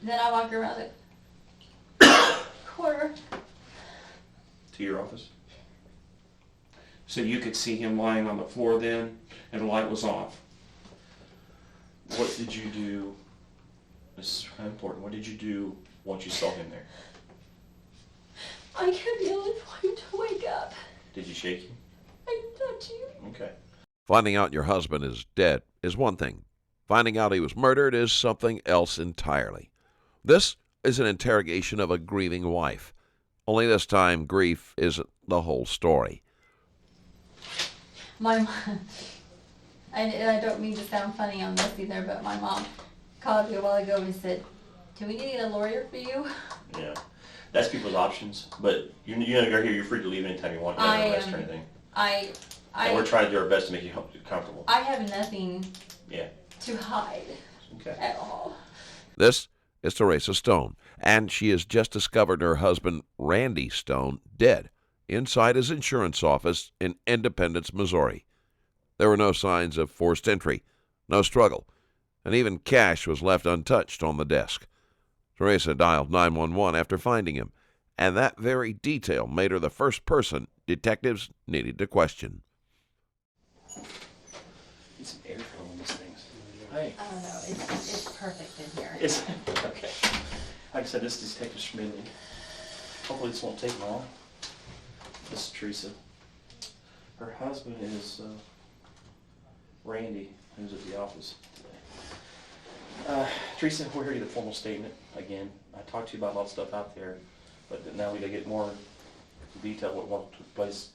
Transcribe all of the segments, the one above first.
Then I walk around the corner. To your office? So you could see him lying on the floor then, and the light was off. What did you do? This is kind of important. What did you do once you saw him there? I kept yelling for him to wake up. Did you shake him? I didn't touch him. Okay. Finding out your husband is dead is one thing. Finding out he was murdered is something else entirely. This is an interrogation of a grieving wife. Only this time, grief isn't the whole story. My mom, and I don't mean to sound funny on this either, but my mom called me a while ago and said, "Do we need a lawyer for you?" Yeah. That's people's options, but you're here. You're free to leave anytime you want. You have no arrest or anything. And we're trying to do our best to make you comfortable. I have nothing Yeah. to hide Okay. at all. This is Teresa Stone, and she has just discovered her husband, Randy Stone, dead inside his insurance office in Independence, Missouri. There were no signs of forced entry, no struggle, and even cash was left untouched on the desk. Teresa dialed 911 after finding him, and that very detail made her the first person detectives needed to question. Need some air flow in these things. Hey. I don't know. It's perfect in here. It's okay. Like I said, this is Detective Schmidley. Hopefully this won't take long. This is Teresa. Her husband is Randy, who's at the office today. Teresa, we're here to get a formal statement again. I talked to you about a lot of stuff out there, but now we gotta get more detail what took place,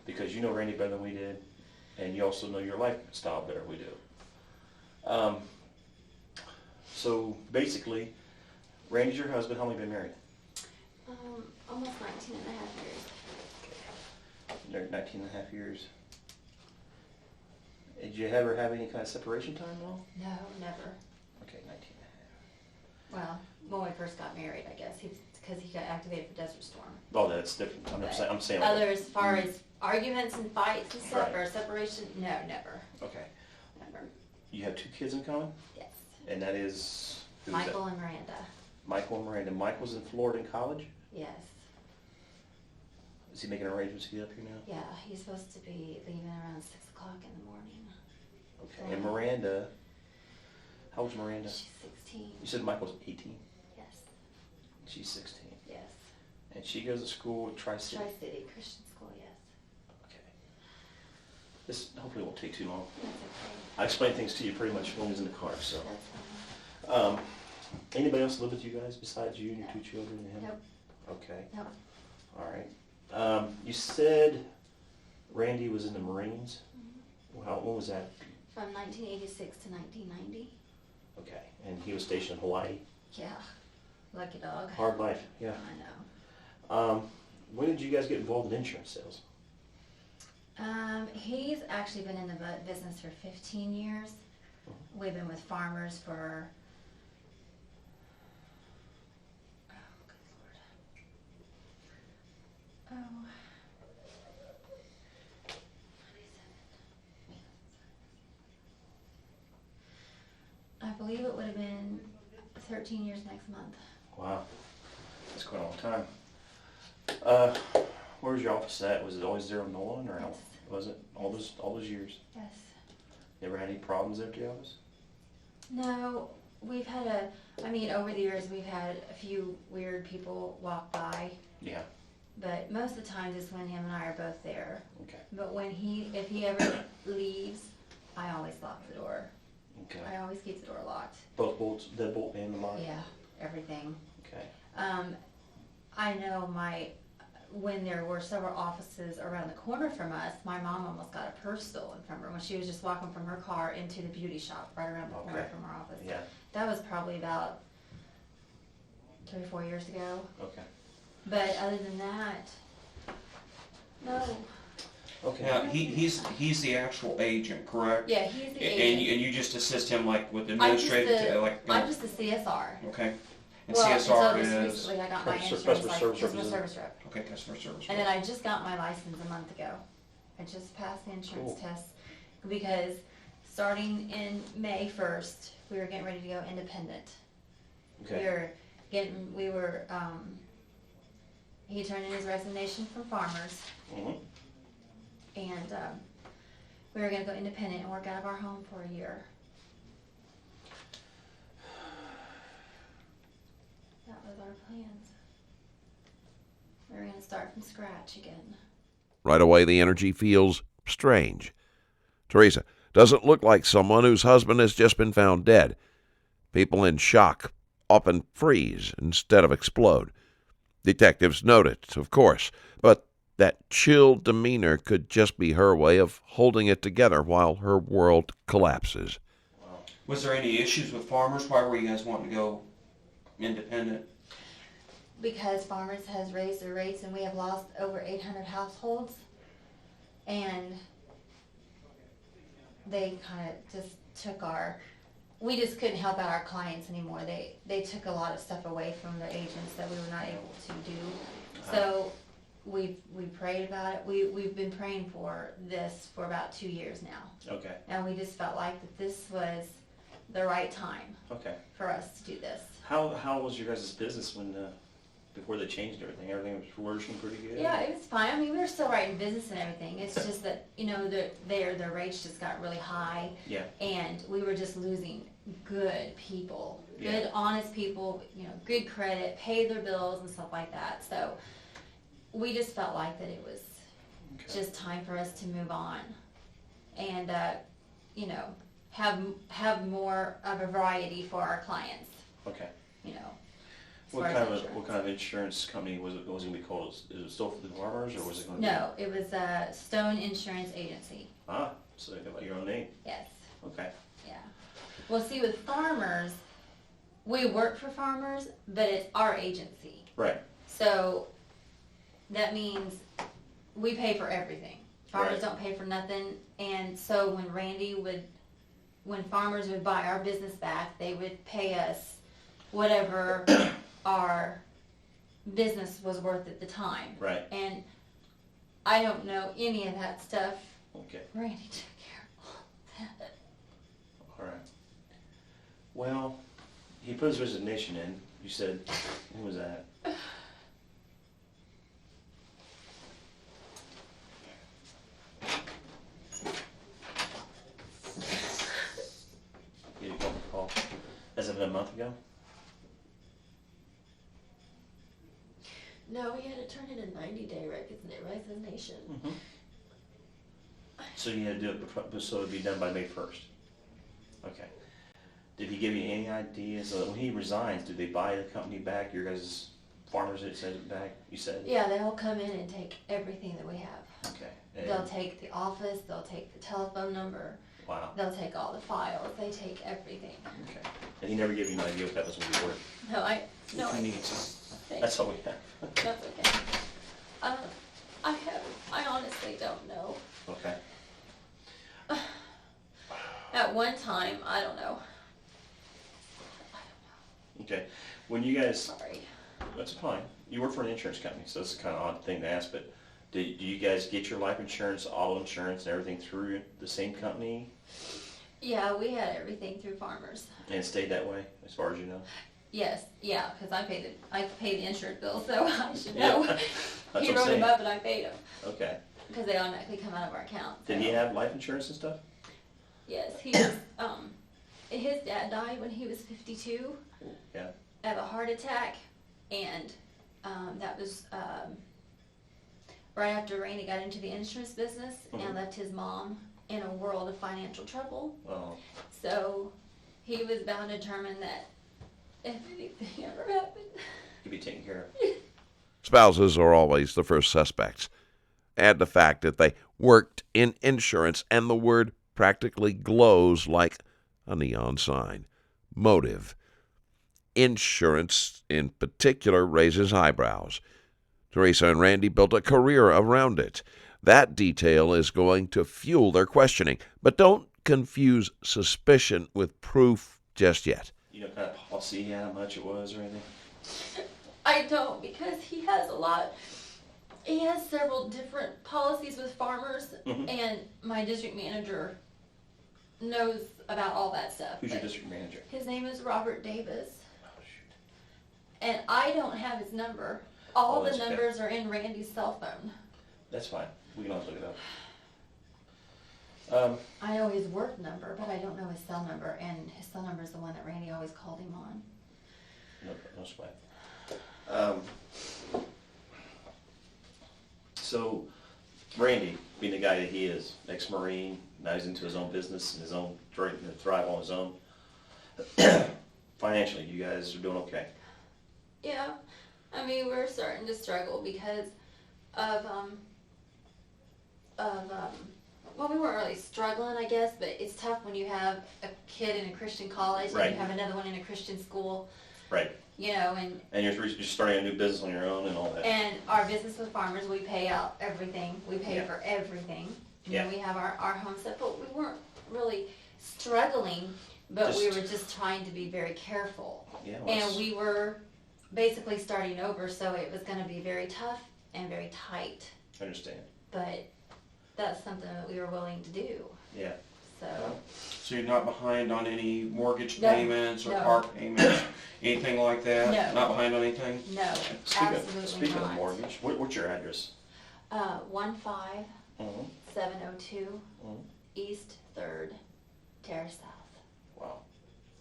because you know Randy better than we did, and you also know your lifestyle better than we do. So basically, Randy's your husband. How long have you been married? Almost 19 and a half years. Married 19 and a half years. Did you ever have any kind of separation time at all? No, never. Okay, 19 and Well, when we first got married, I guess, because he got activated for Desert Storm. a half. Oh, that's different. I'm saying. Other as far as arguments and fights and stuff, Right. or separation, no, never. Okay. Never. You have 2 kids in common? Yes. And that is? Who's Michael that? and Miranda. Michael and Miranda. Michael's in Florida in college? Yes. Is he making arrangements to get up here now? Yeah, he's supposed to be leaving around 6 o'clock in the morning. Okay. And Miranda, how old's Miranda? She's 16. You said Michael's 18? Yes. She's 16. Yes. And she goes to school at Tri-City? Tri-City Christian School, yes. Okay. This hopefully won't take too long. That's okay. I explained things to you pretty much when I was in the car, so. That's fine. Anybody else live with you guys besides you and your No. 2 children and him? Nope. Okay, Nope. all right. You said Randy was in the Marines? Well, when was that? From 1986 to 1990. Okay, and he was stationed in Hawaii? Yeah. Lucky dog. Hard life, yeah. I know. When did you guys get involved in insurance sales? He's actually been in the business for 15 years. We've been with farmers for, oh, good Lord. Oh. 27. I believe it would have been 13 years next month. Wow, that's quite a long time. Where was your office at? Was it always there on Nolan, or Yes. was it all those years? Yes. Never had any problems there at the office? No, we've had over the years we've had a few weird people walk by, Yeah. but most of the times it's when him and I are both there. Okay. But if he ever leaves, I always lock the door. Okay. I always keep the door locked. Both bolts, deadbolt and the lock? Yeah, everything. Okay. I know when there were several offices around the corner from us, my mom almost got a purse stolen from her when she was just walking from her car into the beauty shop right around the corner Okay. from our office. Yeah. That was probably about 3 or 4 years ago. Okay. But other than that, no. Okay. Now, he's the actual agent, correct? Yeah, he's the And agent. you just assist him like with I'm just administrative, I'm just the CSR. okay. And Well, CSR until just is recently I got my Customer insurance service license, customer representative. service rep. okay, customer service. And then I just got my license a month ago. I just passed the insurance Cool. test because starting in May 1st, we were getting ready to go independent. Okay. He turned in his resignation from Farmers, Mm-hmm. and we were gonna go independent and work out of our home for a year. That was our plans. We were gonna start from scratch again. Right away, the energy feels strange. Teresa doesn't look like someone whose husband has just been found dead. People in shock often freeze instead of explode. Detectives note it, of course, but that chill demeanor could just be her way of holding it together while her world collapses. Wow. Was there any issues with Farmers? Why were you guys wanting to go independent? Because Farmers has raised their rates and we have lost over 800 households, and they kind of just took we just couldn't help out our clients anymore. They took a lot of stuff away from the agents that we were not able to do. So we prayed about it. We've been praying for this for about 2 years now. Okay. And we just felt like that this was the right time Okay. for us to do this. How was your guys' business when before they changed everything? Everything was flourishing pretty good? Yeah, it was fine. I mean, we were still writing business and everything. It's just that, their rates just got really high. Yeah. And we were just losing good people, Yeah. good, honest people, good credit, pay their bills and stuff like that. So we just felt like that it was just time for us to move on and, have more of a variety for our clients, Okay. as What far as kind of insurance. what kind of insurance company was it going to be called? Is it still for the farmers, or was it going to No, it was Stone Insurance Agency. So they got like your own name. Yes. Okay. Yeah. Well, see, with Farmers, we work for Farmers, but it's our agency. Right. So that means we pay for everything. Farmers Right. don't pay for nothing. And so when Farmers would buy our business back, they would pay us whatever our business was worth at the time. Right. And I don't know any of that stuff. Okay. Randy took care of all that. All right. Well, he put his resignation in. You said, when was that? You got a call. As of a month ago? No, we had to turn in a 90-day resignation. Mm-hmm. So you had to do it before, so it'd be done by May 1st? Okay. Did he give you any ideas? When he resigns, did they buy the company back? Your guys' Farmers that said it back, you said? Yeah, they'll come in and take everything that we have. Okay. And, They'll take the office, they'll take the telephone number, wow. they'll take all the files, they take everything. Okay. And he never gave you an idea what that was going to be worth? No, If you need some. That's all we have. That's okay. I honestly don't know. Okay. At one time, I don't know. Okay. When you guys, Sorry. that's fine. You work for an insurance company, so it's a kind of odd thing to ask, but do you guys get your life insurance, auto insurance, and everything through the same company? Yeah, we had everything through Farmers. And it stayed that way, as far as you know? Yes, yeah, because I paid the insurance bill, so I should know. Yeah. That's He what I'm wrote them saying. up and I paid them Okay. because they automatically come out of our account. Did so. he have life insurance and stuff? Yes, he was. His dad died when he was 52 Yeah. of a heart attack, and that was right after Rainey got into the insurance business Mhm. and left his mom in a world of financial trouble. Oh. So he was bound to determine that if anything ever happened, Could be taken care of. Spouses are always the first suspects. Add the fact that they worked in insurance, and the word practically glows like a neon sign. Motive. Insurance, in particular, raises eyebrows. Teresa and Randy built a career around it. That detail is going to fuel their questioning. But don't confuse suspicion with proof just yet. You know, kind of policy he had, how much it was or anything? I don't, because he has he has several different policies with Farmers, Mhm. and my district manager knows about all that stuff. Who's your but district manager? His name is Robert Davis. Oh, shoot. And I don't have his number. All Oh, the that's okay. numbers are in Randy's cell phone. That's fine. We can always look it up. I know his work number, but I don't know his cell number, and his cell number is the one that Randy always called him on. No sweat. So, Randy, being the guy that he is, ex-Marine, now he's into his own business and his own, trying to thrive on his own. Financially, you guys are doing okay. Yeah, I mean, we're starting to struggle because of, well, we weren't really struggling, I guess, but it's tough when you have a kid in a Christian college Right. and you have another one in a Christian school, Right. you know, And you're starting a new business on your own and all that. and our business with farmers, we pay out everything. We pay Yeah. for everything. You Yeah. know, we have our home stuff, but we weren't really struggling, but we Just- were just trying to be very careful. Yeah, well, And it's- we were basically starting over, so it was gonna be very tough and very tight. I understand. But that's something that we were willing to do, Yeah. so. So you're not behind on any mortgage No, payments or no. car payments, anything like that? No. Not behind on anything? No, absolutely Speaking of not. mortgage, what's your address? 15702 Mhm. East 3rd, Terrace South. Wow.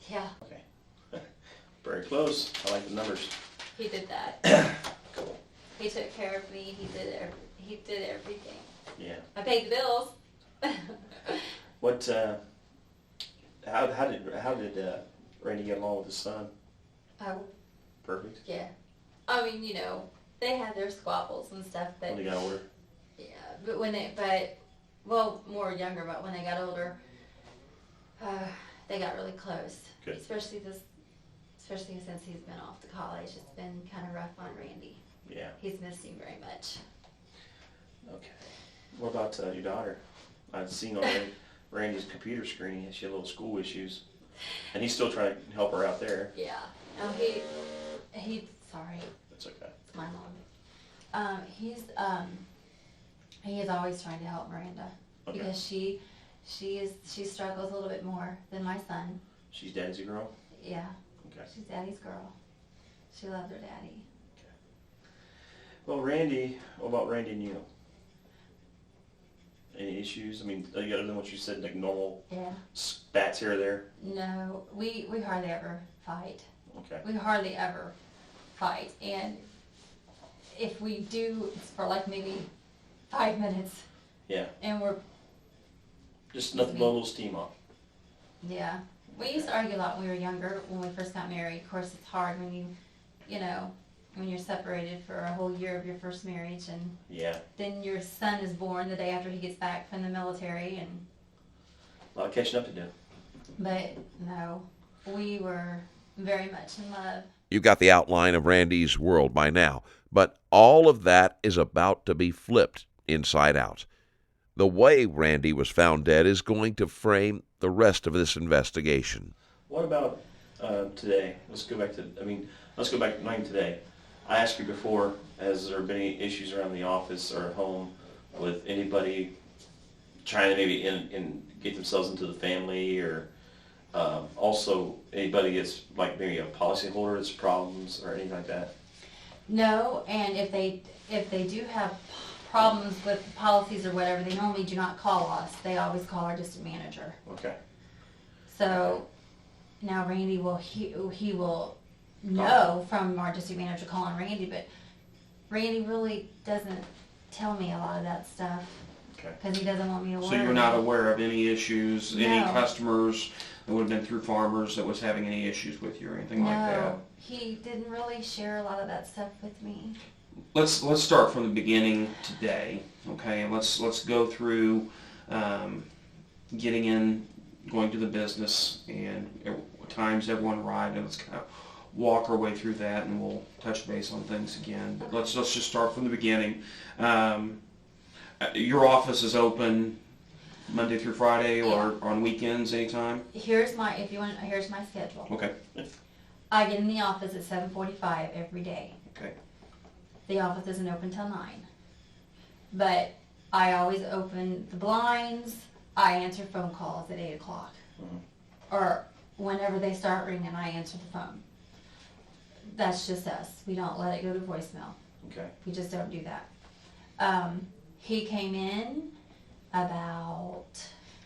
Yeah, Okay. Very close. I like the numbers. he did that. Cool. He took care of me, he did everything. Yeah. I paid the bills. What? How did Randy get along with his son? Oh, Perfect. yeah. I mean, you know, they had their squabbles and stuff, but When he got older. yeah, but well, more younger, but when they got older, they got really close. Good. Especially since he's been off to college, it's been kind of rough on Randy. Yeah. He's missed him very much. Okay. What about your daughter? I've seen on Randy's computer screen she had little school issues, and he's still trying to help her out there. Yeah. No, sorry, That's okay. it's my mom. He is always trying to help Miranda Okay. because she struggles a little bit more than my son. She's daddy's a girl. Yeah, Okay. she's daddy's girl. She loves her daddy. Well, Randy, what about Randy and you? Any issues? I mean, other than what you said, like normal Yeah. spats here or there? No, we hardly ever fight. Okay. We hardly ever fight, and if we do, it's for like maybe 5 minutes, Yeah. and we're, Just nothing but a little steam off. yeah. We used to argue a lot when we were younger, when we first got married. Of course, it's hard when when you're separated for a whole year of your first marriage, and Yeah. then your son is born the day after he gets back from the military, and A lot of catching up to do. but no, we were very much in love. You got the outline of Randy's world by now, but all of that is about to be flipped inside out. The way Randy was found dead is going to frame the rest of this investigation. What about today? Let's go back to not even today. I asked you before, has there been any issues around the office or at home with anybody trying to maybe get themselves into the family, or also anybody gets like maybe a policy holder that's problems or anything like that? No, and if they do have problems with policies or whatever, they normally do not call us. They always call our district manager. Okay. So now Randy he will know from our district manager calling Randy, but Randy really doesn't tell me a lot of that stuff Okay. because he doesn't want me to worry. So you're not aware of any issues, any No. customers that would have been through farmers that was having any issues with you or anything like that? No, he didn't really share a lot of that stuff with me. Let's start from the beginning today, okay? And let's go through going to the business and times everyone arrived, and let's kind of walk our way through that, and we'll touch base on things again. But let's just start from the beginning. Your office is open Monday through Friday, or on weekends, anytime? Here's my schedule. Okay. I get in the office at 7:45 every day. Okay. The office isn't open till 9. But I always open the blinds. I answer phone calls at 8 o'clock. Mhm. Or whenever they start ringing, I answer the phone. That's just us. We don't let it go to voicemail. Okay. We just don't do that. He came in about,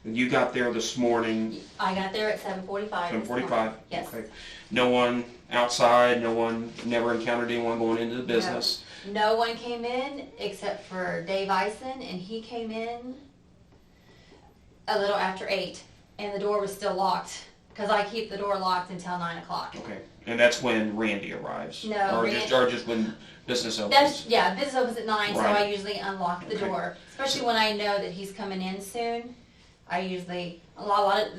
You got there this morning, I got there at 7:45. 7:45? Yes. Okay. No one outside, no one, never encountered anyone going into the business? No one came in except for Dave Eisen, and he came in a little after 8, and the door was still locked, because I keep the door locked until 9 o'clock. Okay. And that's when Randy arrives? No, Or Randy- just when business opens? Business opens at 9, so Right. I usually unlock the Okay. door. Especially when I know that he's coming in soon. I usually,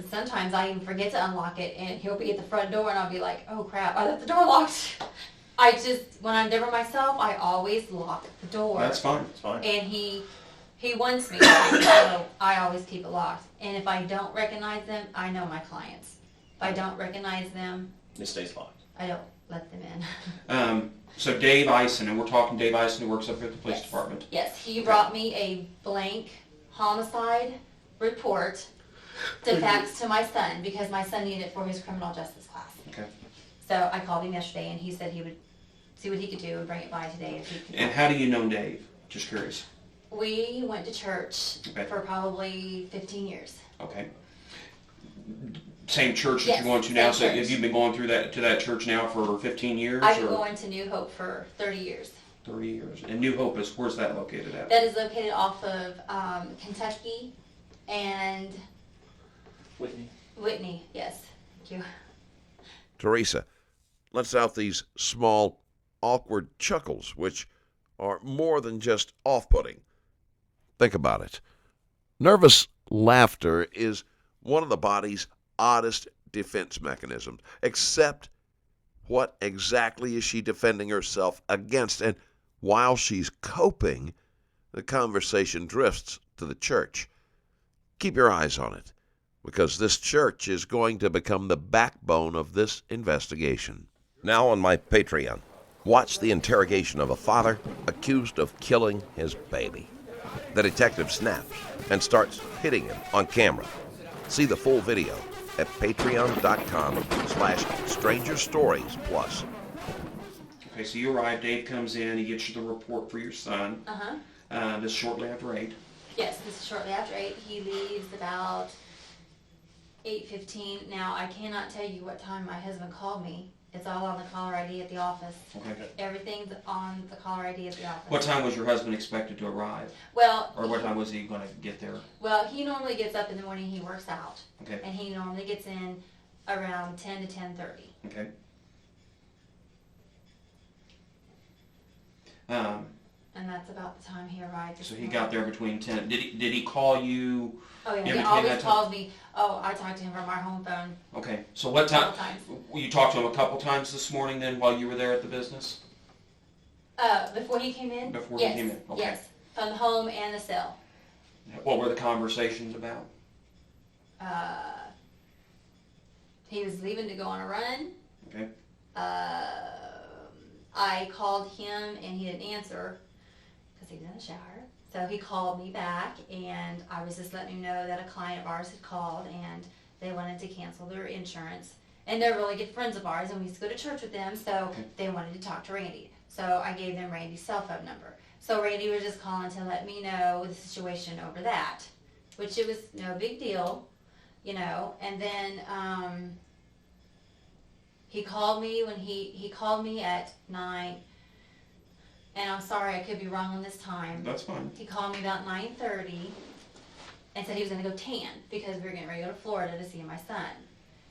sometimes I even forget to unlock it, and he'll be at the front door, and I'll be like, oh crap, I left the door locked. When I'm there by myself, I always lock the door. That's fine. It's fine. And he wants me, so I always keep it locked. And if I don't recognize them, I know my clients. If I don't recognize them, It stays locked. I don't let them in. So Dave Eisen, and we're talking Dave Eisen who works up at the police Yes. department. Yes, he brought me a blank homicide report to fax to my son, because my son needed it for his criminal justice class. Okay. So I called him yesterday, and he said he would see what he could do and bring it by today if he could. And how do you know Dave? Just curious. We went to church Okay. for probably 15 years. Okay. Same church that Yes, you're going to now, same so church. have you been going to that church now for 15 years? I've been or going to New Hope for 30 years. 30 years. And New Hope where's that located at? That is located off of Kentucky and Whitney. Yes, thank you. Teresa lets out these small, awkward chuckles, which are more than just off-putting. Think about it. Nervous laughter is one of the body's oddest defense mechanisms. Except, what exactly is she defending herself against? And while she's coping, the conversation drifts to the church. Keep your eyes on it, because this church is going to become the backbone of this investigation. Now on my Patreon, watch the interrogation of a father accused of killing his baby. The detective snaps and starts hitting him on camera. See the full video at patreon.com/strangerStoriesPlus. Okay, so you arrive, Dave comes in, he gets you the report for your son. This shortly after 8. Yes, this is shortly after 8. He leaves about 8:15. Now, I cannot tell you what time my husband called me. It's all on the caller ID at the office. Okay. Everything's on the caller ID at the office. What time was your husband expected to arrive? Well, Or what time was he going to get there? Well, he normally gets up in the morning. He works out, Okay. and he normally gets in around 10 to 10:30. Okay. And that's about the time he arrived. this So he morning. got there between 10. Did he call you? Oh yeah, in he between always that time? calls me. Oh, I talked to him from our home phone Okay. So what time? several times. You talked to him a couple times this morning then while you were there at the business? Before he came in. Before he yes, came in, okay. Yes, from the home and the cell. What were the conversations about? He was leaving to go on a run. Okay. I called him and he didn't answer because he was in the shower. So he called me back, and I was just letting him know that a client of ours had called and they wanted to cancel their insurance. And they're really good friends of ours, and we used to go to church with them, so Okay. they wanted to talk to Randy. So I gave them Randy's cell phone number. So Randy was just calling to let me know the situation over that, which it was no big deal, you know. And then he called me when he called me at 9. And I'm sorry, I could be wrong on this time. That's fine. He called me about 9:30 and said he was going to go tan because we were getting ready to go to Florida to see my son.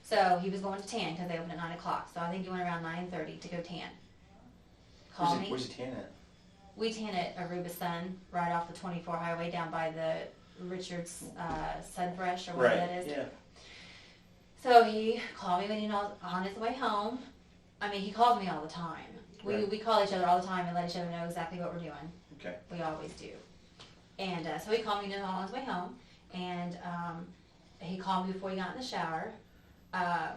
So he was going to tan because they open at 9 o'clock. So I think he went around 9:30 to go tan. Call me. Where's he tan at? We tan at Aruba Sun, right off the 24 highway down by the Richards Sunfresh or whatever that is. Yeah. So he called me when he was on his way home. I mean, he calls me all the time. Right. We call each other all the time and let each other know exactly what we're doing. Okay. We always do. And so he called me on his way home, and he called me before he got in the shower, and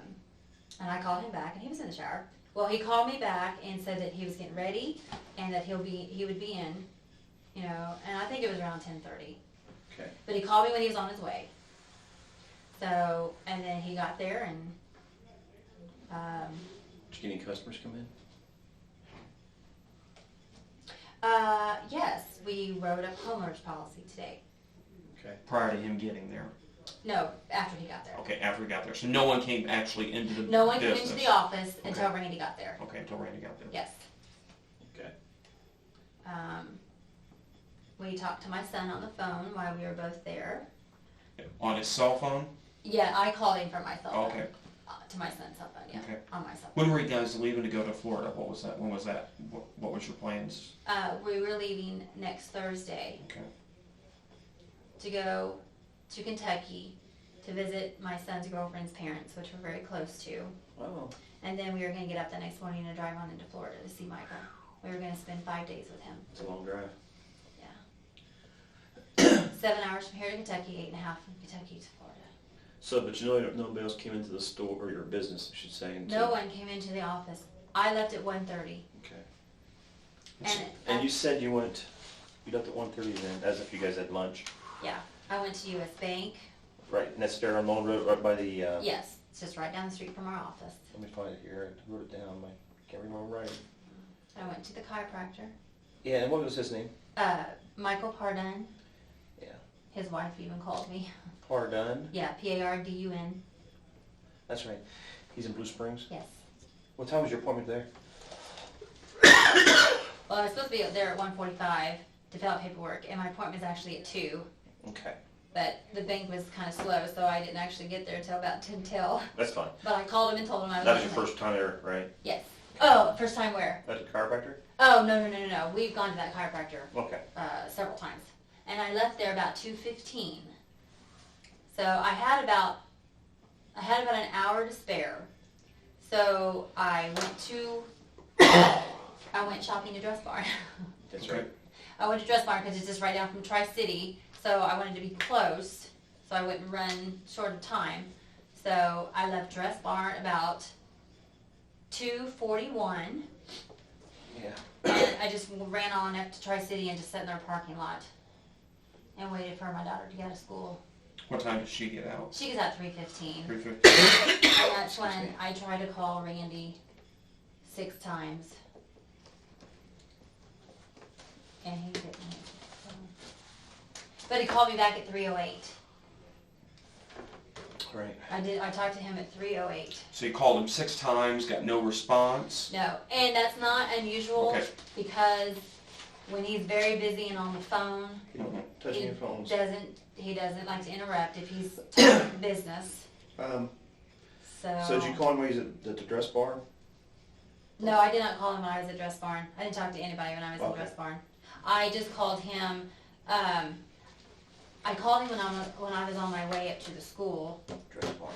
I called him back, and he was in the shower. Well, he called me back and said that he was getting ready, and that he would be in, you know, and I think it was around 10:30. Okay. But he called me when he was on his way. So, and then he got there, and Did you get any customers come in? Yes, we wrote up homeowners policy today. Okay. Prior to him getting there. No, after he got there. Okay, after he got there. So no one came actually into the No one came business. into the office until Okay. Randy got there. Okay, until Randy got there. Yes. Okay. We talked to my son on the phone while we were both there. On his cell phone? Yeah, I called him from my cell phone. Okay. To my son's cell phone, yeah. Okay. On my cell phone. When were you guys leaving to go to Florida? What was that? When was that? What was your plans? We were leaving next Thursday Okay. to go to Kentucky to visit my son's girlfriend's parents, which we're very close to. Oh. And then we were going to get up the next morning and drive on into Florida to see Michael. We were going to spend 5 days with him. It's a long drive. Yeah. 7 hours from here to Kentucky, 8.5 from Kentucky to Florida. So, but you know, nobody else came into the store, or your business, I should say. No one came into the office. I left at 1:30. Okay. And you said you left at 1:30 then, as if you guys had lunch. Yeah. I went to U.S. Bank. Right, and that's there on Long Road, right by the, Yes. It's just right down the street from our office. let me find it here, I wrote it down, I can't remember right. I went to the chiropractor. Yeah, and what was his name? Michael Pardun. Yeah. His wife even called me. Pardun? Yeah, Pardun. That's right. He's in Blue Springs? Yes. What time was your appointment there? Well, I was supposed to be there at 1:45 to fill out paperwork, and my appointment was actually at 2. Okay, But the bank was kind of slow, so I didn't actually get there till about 10 till. that's fine. But I called him and told him I was That was on your the way. first time there, right? Yes. Oh, first time where? At the chiropractor? Oh, no. We've gone to that chiropractor Okay. several times. And I left there about 2:15. So I had about an hour to spare. So I went shopping to Dress Barn. That's Okay. right. I went to Dress Barn because it's just right down from Tri-City, so I wanted to be close, so I wouldn't run short of time. So I left Dress Barn about 2:41, Yeah. and I just ran on up to Tri-City and just sat in their parking lot and waited for my daughter to get out of school. What time did she get out? She gets out 3:15, 3:50. and that's when I tried to call Randy 6 times. And he didn't answer the phone. But he called me back at 3:08. Right. I talked to him at 3:08. So you called him 6 times, got no response. No, and that's not unusual Okay. because when he's very busy and on the phone, You don't touch any phones. he doesn't like to interrupt if he's talking business. So did you call him when he was at the Dress Barn? No, I did not call him when I was at Dress Barn. I didn't talk to anybody when I was at Okay. Dress Barn. I just called him. I called him when I was on my way up to the school. Dress Barn.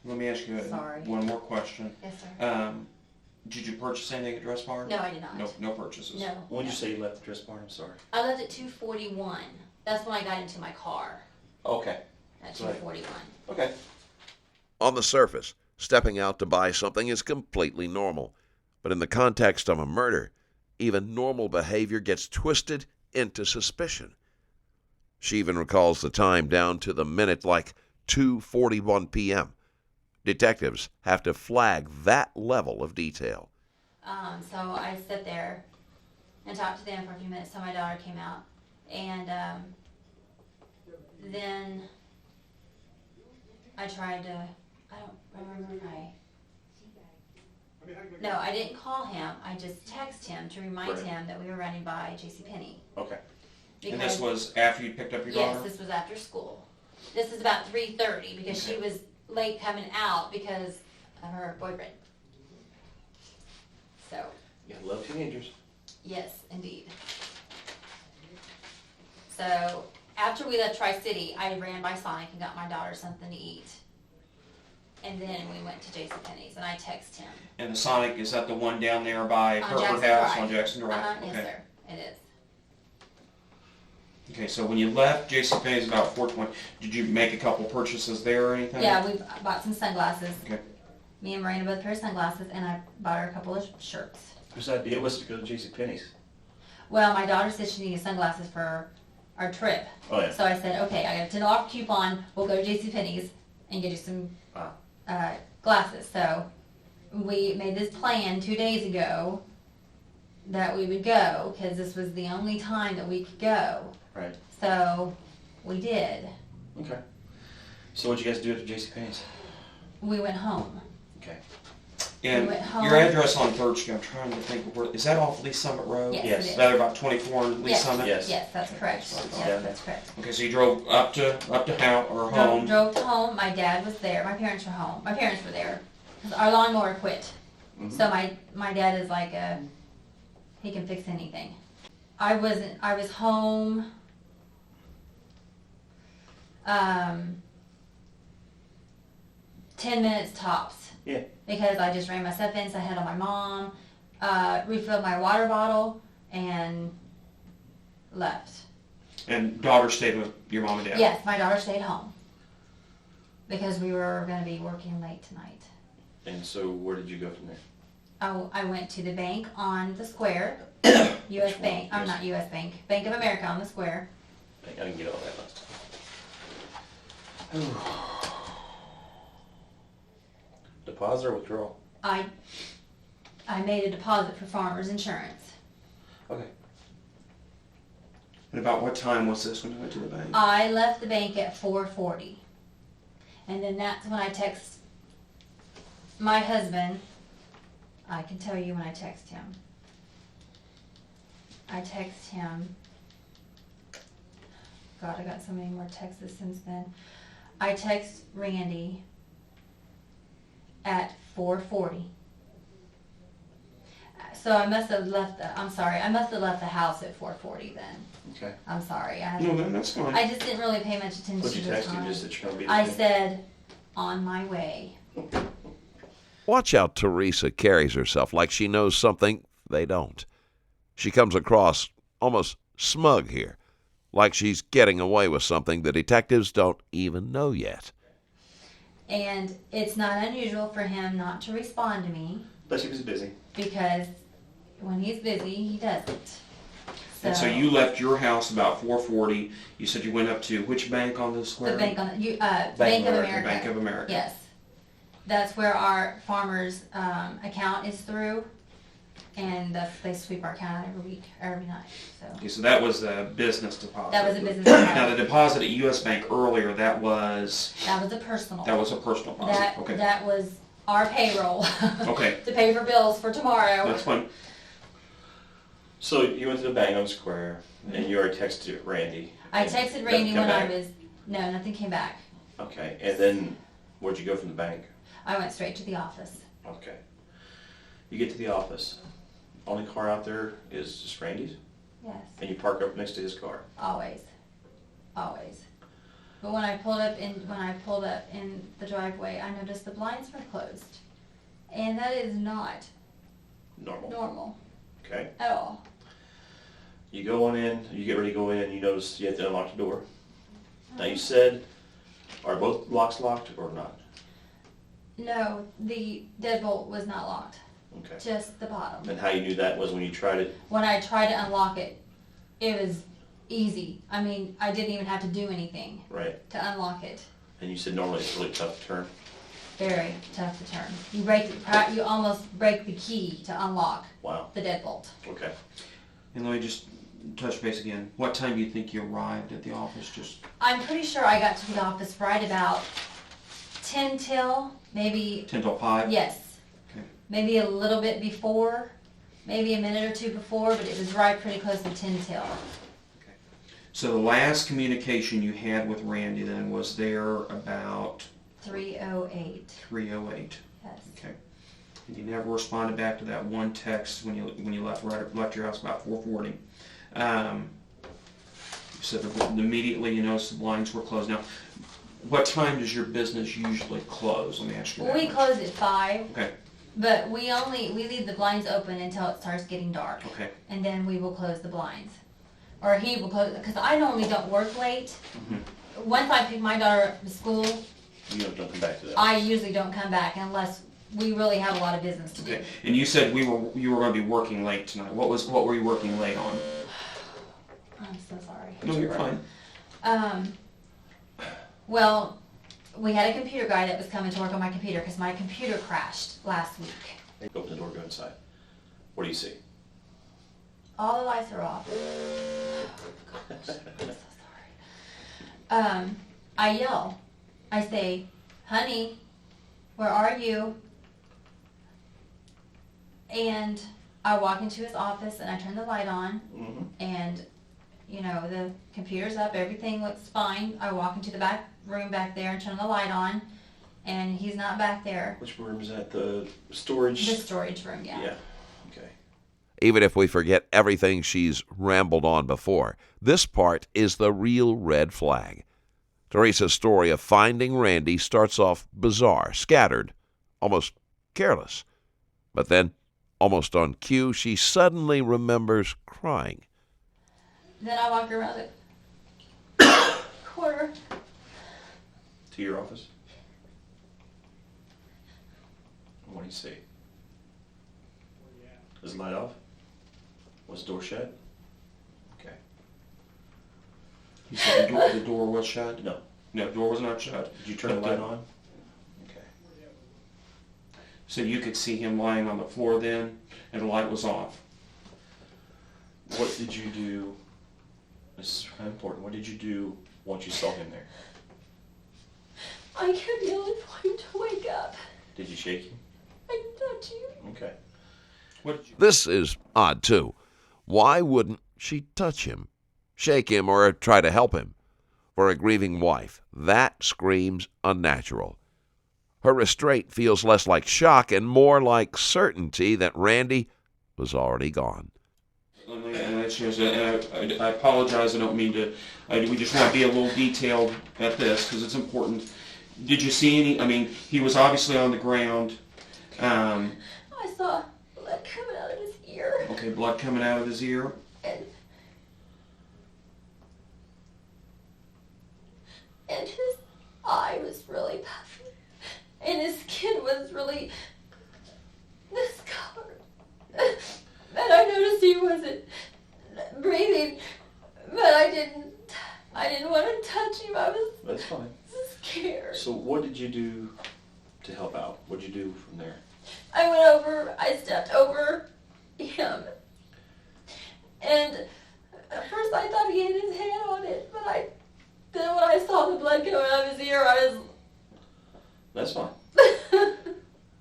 Let me ask you Sorry. one more question. Yes, sir. Did you purchase anything at Dress Barn? No, I did not. No purchases. No. When did you say you left the Dress Barn? I'm sorry. I left at 2:41. That's when I got into my car Okay. at Right. 2:41. Okay. On the surface, stepping out to buy something is completely normal. But in the context of a murder, even normal behavior gets twisted into suspicion. She even recalls the time down to the minute, like 2:41 p.m. Detectives have to flag that level of detail. So I sat there and talked to them for a few minutes till my daughter came out. And then I tried to, I don't remember if no, I didn't call him. I just texted him to remind Right. him that we were running by JCPenney. Okay. And this was after you picked up your Yes, daughter? this was after school. This is about 3:30 because she Okay. was late coming out because of her boyfriend. So, You love teenagers. yes, indeed. So, after we left Tri-City, I ran by Sonic and got my daughter something to eat. And then we went to JCPenney's and I texted him. And the Sonic, is that the one down there by On Herford Jackson House Drive. on Jackson Drive? Yes, Okay. sir, it is. Okay, so when you left JCPenney's about 4:20, did you make a couple purchases there or anything? Yeah, we bought some sunglasses. Okay. Me and Miranda both a pair of sunglasses, and I bought her a couple of shirts. Whose idea was to go to JCPenney's? Well, my daughter said she needed sunglasses for our trip. Oh, yeah. So I said, okay, I got a $10 coupon. We'll go to JCPenney's and get you some glasses. So we made this plan 2 days ago that we would go, because this was the only time that we could go. Right. So we did. Okay. So what'd you guys do at the JCPenney's? We went home. Okay. And went home. your address on 3rd Street, I'm trying to think of where, is that off Lee Summit Road? Yes, Yes. it is. Is that about 24 on Lee Yes. Summit? Yes. Yes, that's correct. Yeah. Yes, that's correct. Okay, so you drove up to home. Drove home. My dad was there. My parents were home. My parents were there. 'Cause our lawnmower quit. Mhm. So my dad is like he can fix anything. I was home. 10 minutes tops. Yeah. Because I just ran my stuff in, said hi to my mom, refilled my water bottle, and left. And daughter stayed with your mom and dad? Yes, my daughter stayed home. Because we were going to be working late tonight. And so where did you go from there? I went to the bank on the square. U.S. Which Bank. one? I'm not U.S. Bank. Bank of America on the square. I didn't get all that last time. Deposit or withdrawal? I made a deposit for Farmers Insurance. Okay. And about what time was this when you went to the bank? I left the bank at 4:40. And then that's when I text my husband. I can tell you when I text him. I text him. God, I got so many more texts since then. I text Randy at 4:40. So I must have left. I must have left the house at 4:40 then. Okay. I'm sorry. No, that's fine. I just didn't really pay much attention What'd to you the text him, time. just that you're gonna be I there? said, on my way. Watch how Teresa carries herself like she knows something they don't. She comes across almost smug here, like she's getting away with something the detectives don't even know yet. And it's not unusual for him not to respond to me, But he was busy. because when he's busy, he doesn't. And so you left your house about 4:40. You said you went up to which bank on the square? The bank on Bank of America, America. Bank of America. Yes. That's where our farmer's account is through, and they sweep our account every night. So Okay, so that was a business deposit. that was a business Now account. the deposit at U.S. Bank earlier, that was That was a personal. a personal deposit. Okay. That was our payroll. Okay. To pay for bills for tomorrow. That's fine. So you went to the bank on the square, and you already texted Randy. I texted Randy Nothing come when I back? was. No, nothing came back. Okay, and then where'd you go from the bank? I went straight to the office. Okay. You get to the office. Only car out there is just Randy's, Yes. and you park up next to his car. Always. Always. But when I pulled up in the driveway, I noticed the blinds were closed. And that is not normal Okay. at all. You go on in, you get ready to go in, you notice you have to unlock the door. Now you said, are both locks locked or not? No, the deadbolt was not locked. Okay. Just the bottom. And how you knew that was when you tried it? When I tried to unlock it, it was easy. I mean, I didn't even have to do anything Right. to unlock it. And you said normally it's really tough to turn. Very tough to turn. You almost break the key to unlock Wow. the deadbolt. Okay. And let me just touch base again. What time do you think you arrived at the office? Just I'm pretty sure I got to the office right about 10 till, maybe, 10 till 5? yes. Okay. Maybe a little bit before, maybe a minute or two before, but it was right pretty close to 10 till. So the last communication you had with Randy then was there about 3:08, 3:08. yes. Okay. And you never responded back to that one text when you left your house about 4:40. You said that immediately you noticed the blinds were closed. Now, what time does your business usually close? Let me ask you that. We much. close at 5, Okay. but we leave the blinds open until it starts getting dark. Okay. And then we will close the blinds. Or he will close, because I normally don't work late. Mm-hmm. Once I pick my daughter up from school, You don't come back to that. I usually don't come back unless we really have a lot of business to do. Okay. And you said you were going to be working late tonight. What were you working late on? I'm so sorry. No, you're fine. Well, we had a computer guy that was coming to work on my computer because my computer crashed last week. Open the door, go inside. What do you see? all the lights are off. Oh, gosh, I'm so sorry. I yell. I say, honey, where are you? And I walk into his office and I turn the light on, and you know, the computer's up, everything looks fine. I walk into the back room back there and turn the light on, and he's not back there. Which room is that? The storage? The storage room, yeah. Yeah, okay. Even if we forget everything she's rambled on before, this part is the real red flag. Teresa's story of finding Randy starts off bizarre, scattered, almost careless. But then, almost on cue, she suddenly remembers crying. Then I walk around the corner. To your office? What do you see? Is the light off? Was the door shut? Okay. You said the door was shut? No. No, the door was not shut. Did you turn the light on? Okay. So you could see him lying on the floor then, and the light was off. What did you do? This is kind of important. What did you do once you saw him there? I kept yelling for him to wake up. Did you shake him? I touched you. Okay. What did you... This is odd, too. Why wouldn't she touch him, shake him, or try to help him? For a grieving wife, that screams unnatural. Her restraint feels less like shock and more like certainty that Randy was already gone. And I apologize, I don't mean to... we just want to be a little detailed at this, because it's important. Did you see any... I mean, he was obviously on the ground. I saw blood coming out of his ear. Okay, blood coming out of his ear. And his eye was really puffy. And his skin was really discolored. And I noticed he wasn't breathing, but I didn't want to touch him. I was That's fine. scared. So what did you do to help out? What did you do from there? I stepped over him. And at first I thought he had his hand on it, but then when I saw the blood coming out of his ear, I That's fine. was...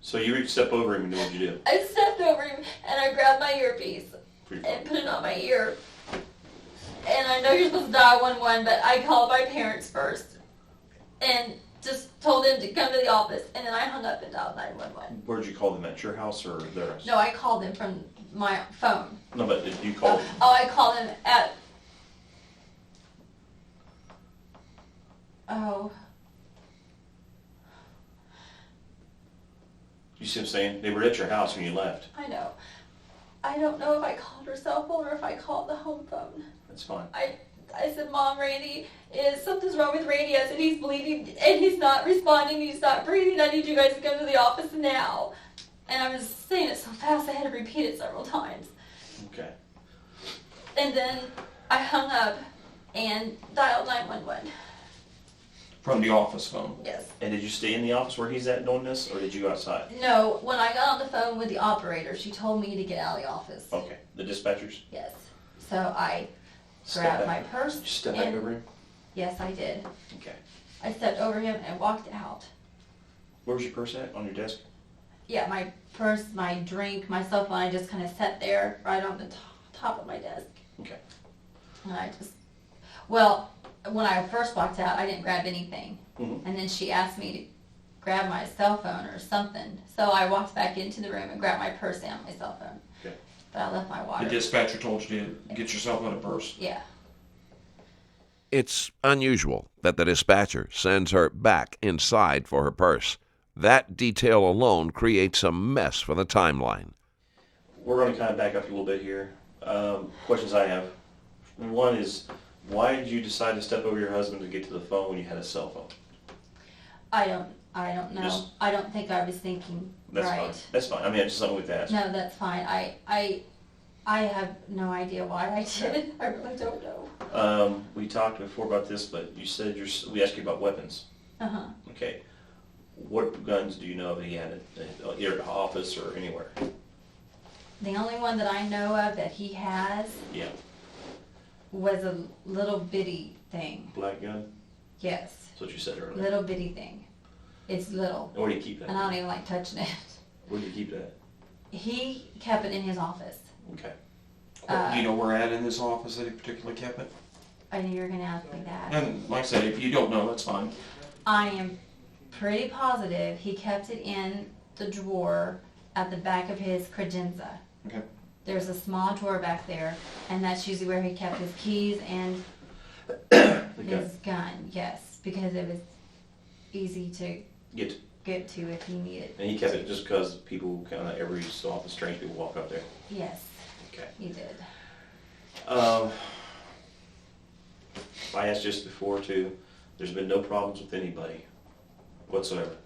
So you stepped over him and what did you do? I stepped over him and I grabbed my earpiece Pretty and fine. put it on my ear. And I know you're supposed to dial 111, but I called my parents first and just told them to come to the office. And then I hung up and dialed 911. Where'd you call them? At your house or their house? No, I called them from my phone. No, but did you call them? Oh, I called them at... Oh... You see what I'm saying? They were at your house when you left. I know. I don't know if I called her cell phone or if I called the home phone. That's fine. I said, Mom, something's wrong with Randy. I said, he's bleeding and he's not responding, he's not breathing. I need you guys to come to the office now. And I was saying it so fast I had to repeat it several times. Okay. And then I hung up and dialed 911. From the office phone. Yes. And did you stay in the office where he's at doing this, or did you go outside? No, when I got on the phone with the operator, she told me to get out of the office. Okay. The dispatchers? Yes. So I Step grabbed back. my purse. Did you step back and- over him? Yes, I did. Okay. I stepped over him and walked out. Where was your purse at? On your desk? Yeah, my purse, my drink, my cell phone, I just kind of sat there right on the top of my desk. Okay. And I just, well, when I first walked out, I didn't grab anything. Mhm. And then she asked me to grab my cell phone or something. So I walked back into the room and grabbed my purse and my cell phone. Okay. But I left my water. The dispatcher told you to get yourself in a purse. Yeah. It's unusual that the dispatcher sends her back inside for her purse. That detail alone creates a mess for the timeline. We're going to kind of back up a little bit here. Questions I have. One is, why did you decide to step over your husband to get to the phone when you had a cell phone? I don't know. Just- I don't think I was thinking That's right. fine. That's fine. I mean, it's just something we've asked. No, that's fine. I have no idea why I did it. I really don't know. We talked before about this, but you said we asked you about weapons. Uh-huh. Okay. What guns do you know that he had at your office or anywhere? The only one that I know of that he has Yeah. was a little bitty thing. Black gun? Yes, That's what you said earlier. little bitty thing. It's little, And where do you keep that? and I don't even like touching it. Where do you keep that? He kept it in his office. Okay. Do you know where at in this office that he particularly kept it? I knew you were gonna ask me that. And like I said, if you don't know, that's fine. I am pretty positive he kept it in the drawer at the back of his credenza. Okay. There's a small drawer back there, and that's usually where he kept his keys and his gun. Yes, because it was easy to get to if he needed. And he kept it just because people kind of every so often strange people walk up there. Yes, Okay. he did. I asked just before too. There's been no problems with anybody whatsoever.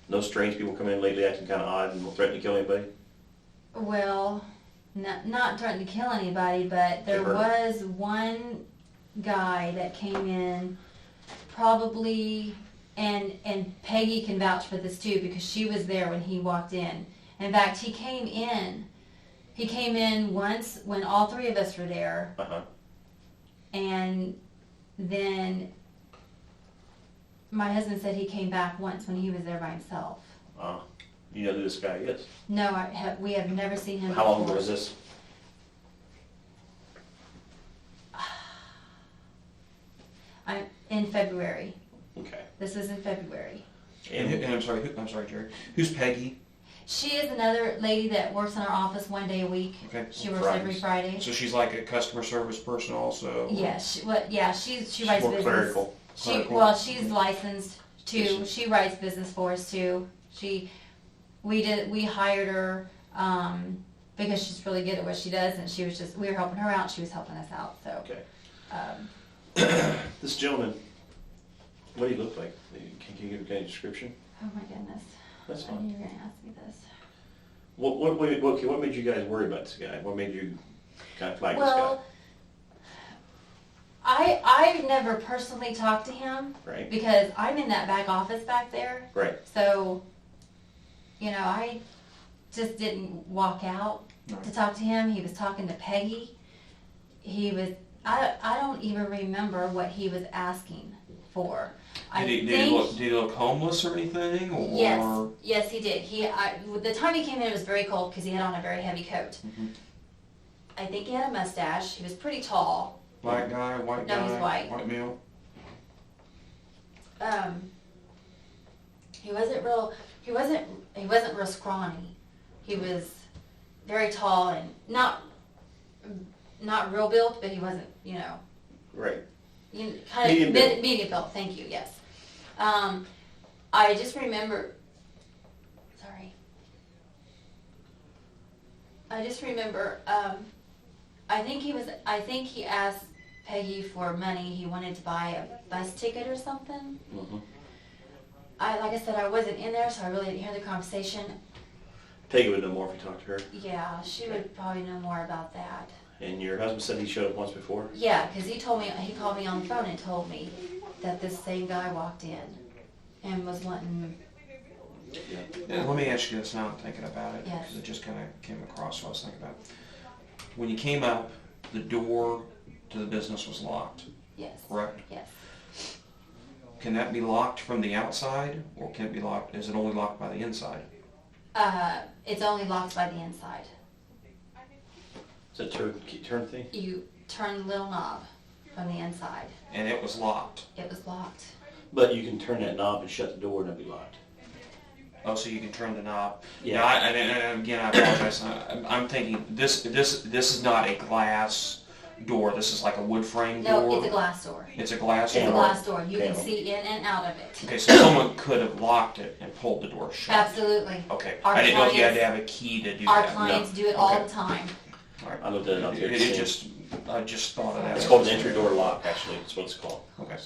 No strange people come in lately acting kind of odd and threatening to kill anybody. Well, not trying to kill anybody, but there was one guy that came in probably, and Peggy can vouch for this too because she was there when he walked in. In fact, he came in once when all three of us were there, and then my husband said he came back once when he was there by himself. You know who this guy is? No, we have never seen him How long before. ago was this? In February. Okay. This was in February. And I'm sorry, Jerry. Who's Peggy? She is another lady that works in our office one day a week. Okay. She works every Friday. So she's like a customer service person also? Yes. She writes more business. clerical. She's licensed too. She writes business for us too. We hired her because she's really good at what she does, and we were helping her out. She was helping us out. So. Okay. This gentleman, what do you look like? Can you give a description? Oh my goodness. That's I knew fine. you were gonna ask me this. What made you guys worry about this guy? What made you kind of flag this guy? I never personally talked to him. Right. Because I'm in that back office back there. Right. So, I just didn't walk out to talk to him. He was talking to Peggy. I don't even remember what he was asking for. Did he look homeless or anything? Or? Yes, he did. The time he came in, it was very cold because he had on a very heavy coat. Mm-hmm. I think he had a mustache. He was pretty tall. Black guy, white guy? No, he's white. White male? He wasn't real scrawny. He was very tall and not real built, but he wasn't, Right. kind Medium of built. medium built. Thank you. Yes. I just remember. Sorry. I just remember. I think he asked Peggy for money. He wanted to buy a bus ticket or something. Mm-hmm. Like I said, I wasn't in there, so I really didn't hear the conversation. Peggy would know more if you talked to her. Yeah, she would probably know more about that. And your husband said he showed up once before? Yeah, because he called me on the phone and told me that this same guy walked in and was wanting. Yeah, let me ask you this now, I'm thinking about it. Yes. Because it just kind of came across what I was thinking about. When you came up, the door to the business was locked, Yes. correct? Yes. Can that be locked from the outside, or can it be locked, is it only locked by the inside? It's only locked by the inside. Is that turn thing? You turn the little knob from the inside. And it was locked. It was locked. But you can turn that knob and shut the door and it'll be locked. Oh, so you can turn the knob. Yeah. Now, and again, I apologize. I'm thinking this is not a glass door. This is like a wood frame door. No, it's a glass door. It's a glass It's door. a glass door. You can Panel. see in and out of it. Okay, so someone could have locked it and pulled the door shut. Absolutely. Okay. Our I didn't know if you had to clients- have a key to do Our that. clients do it Okay. all the time. All right. I looked at it on the I just thought of that. It's called an entry door lock, actually. That's what it's called. Okay.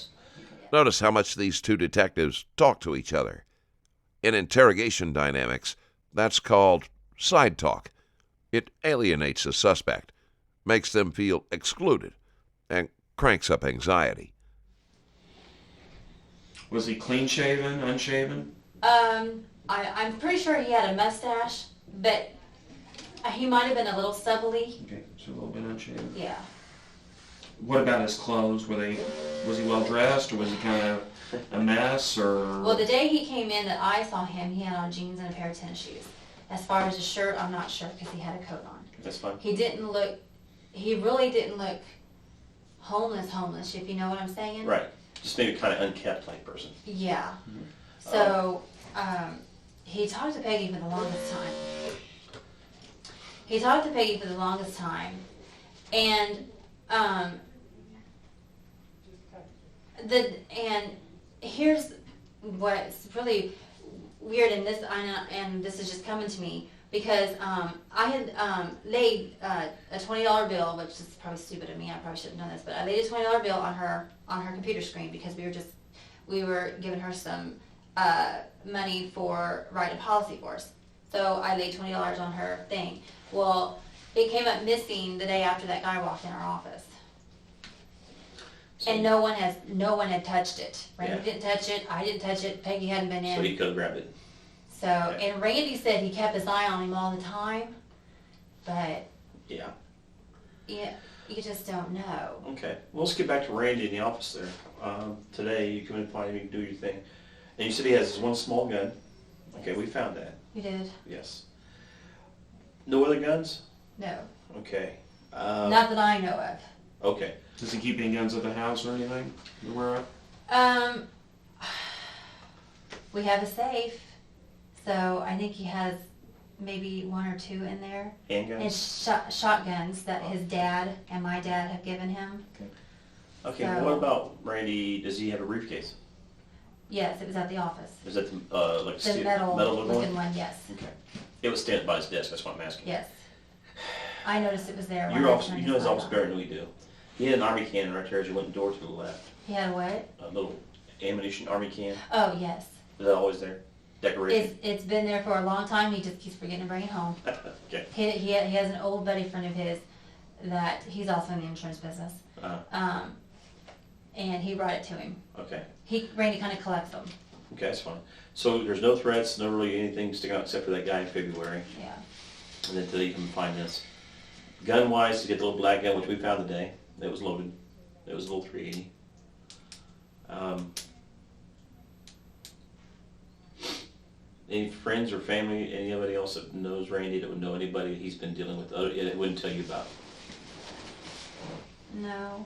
Notice how much these two detectives talk to each other. In interrogation dynamics, that's called side talk. It alienates the suspect, makes them feel excluded, and cranks up anxiety. Was he clean shaven, unshaven? I'm pretty sure he had a mustache, but He might have been a little stubbly. Okay, so a little bit unshaved. Yeah. What about his clothes? Was he well dressed, or was he kind of a mess, or? Well, the day he came in that I saw him, he had on jeans and a pair of tennis shoes. As far as his shirt, I'm not sure because he had a coat on. That's fine. He really didn't look homeless, if you know what I'm saying. Right. Just maybe kind of unkept type person. Yeah. So, he talked to Peggy for the longest time. And, and here's what's really weird in this, and this is just coming to me, because I had laid a $20 bill, which is probably stupid of me, I probably shouldn't have done this, but I laid a $20 bill on her computer screen because we were giving her some money for writing a policy for us. So I laid $20 on her thing. Well, it came up missing the day after that guy walked in our office. And no one had touched it. Randy didn't touch it, I didn't touch it, Peggy hadn't been in. So he could have grabbed it. So, and Randy said he kept his eye on him all the time, but Yeah. you just don't know. Okay. Well, let's get back to Randy in the office there. Today, you come in and find him, you can do your thing. And you said he has this one small gun. Okay, we found that. You did? Yes. No other guns? No. Okay. Not that I know of. Okay. Does he keep any guns at the house or anything you're aware of? We have a safe, so I think he has maybe one or two in there. Handguns? And shotguns that his dad and my dad have given him. Okay, So- what about Randy? Does he have a briefcase? Yes, it was at the office. Is that the, like The steel, metal looking looking one, yes. Okay. It was standing by his desk, that's what I'm asking. Yes. I noticed it was there. when Your I office, turned you know his light office on. better than we do. He had an army cannon right there as you went the door to the left. He had a what? A little ammunition army can. Oh, yes. Is that always there? Decoration? It's been there for a long time. He just keeps forgetting to bring it home. Okay. He has an old buddy friend of his that he's also in the insurance business. And he brought it to him. Okay. Randy kind of collects them. Okay, that's fine. So there's no threats, no really anything sticking out except for that guy in February. Yeah. And then today you can find this. Gun-wise, to get the little black gun, which we found today, that was loaded. It was a little 380. Any friends or family, anybody else that knows Randy, that would know anybody he's been dealing with, it wouldn't tell you about? No.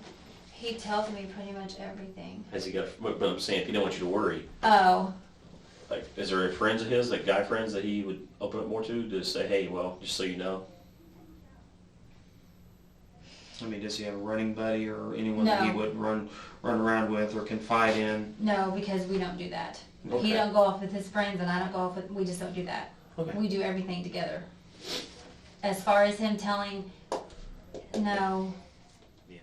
He tells me pretty much everything. Has he got, but I'm saying, if he don't want you to worry, Oh. like, is there friends of his, like guy friends that he would open up more to say, hey, well, just so you know? I mean, does he have a running buddy or anyone that he No. would run around with or confide in? No, because we don't do that. Okay. He don't go off with his friends and I don't go off with, we just don't do that. Okay. We do everything together. As far as him telling, no. Yeah.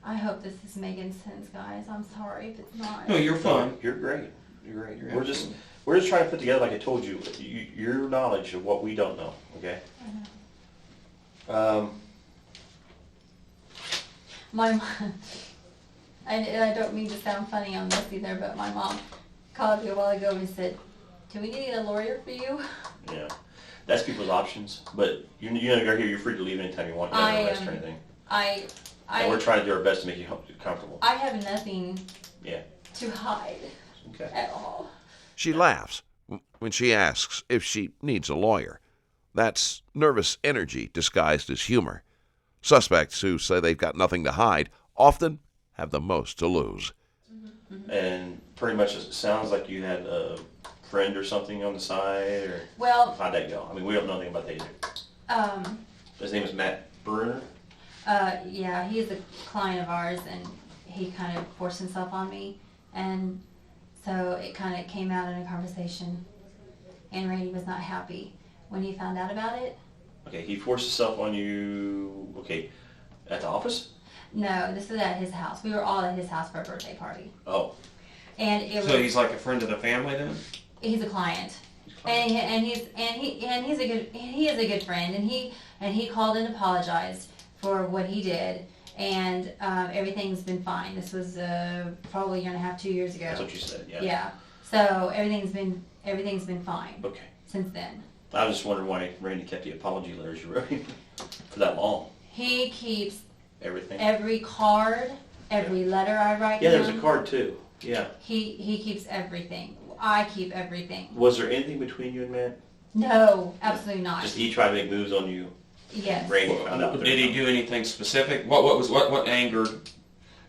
I hope this is making sense, guys. I'm sorry if it's not. No, you're fine. You're great. You're great. You're We're just trying to put together, like I told you, your knowledge of what we don't know. Okay. My mom, and I don't mean to sound funny on this either, but my mom called me a while ago and said, do we need a lawyer for you? Yeah. That's people's options, but you know you're here. You're free to leave anytime you want. You have no arrest or anything. And we're trying to do our best to make you comfortable. I have nothing Yeah. to hide Okay. at all. She laughs when she asks if she needs a lawyer. That's nervous energy disguised as humor. Suspects who say they've got nothing to hide often have the most to lose. And pretty much it sounds like you had a friend or something on the side, or Well, how'd that go? I mean, we don't know anything about that either. His name is Matt Bruner. yeah, he's a client of ours and he kind of forced himself on me. And so it kind of came out in a conversation and Randy was not happy when he found out about it. Okay, he forced himself on you. Okay, at the office? No, this is at his house. We were all at his house for a birthday party. Oh. And it So was, he's like a friend of the family then? he's a client. And he is a good friend and he called and apologized for what he did and everything's been fine. This was probably a year and a half, 2 years ago. That's what you said. Yeah. Yeah. So everything's been fine Okay. since then. I was just wondering why Randy kept the apology letters you wrote for that long. He keeps Everything. every card, every letter I write Yeah, him. there's a card too. Yeah. He keeps everything. I keep everything. Was there anything between you and Matt? No, absolutely not. Just he tried to make moves on you. Yes. Randy found out. Did he do anything specific? What angered?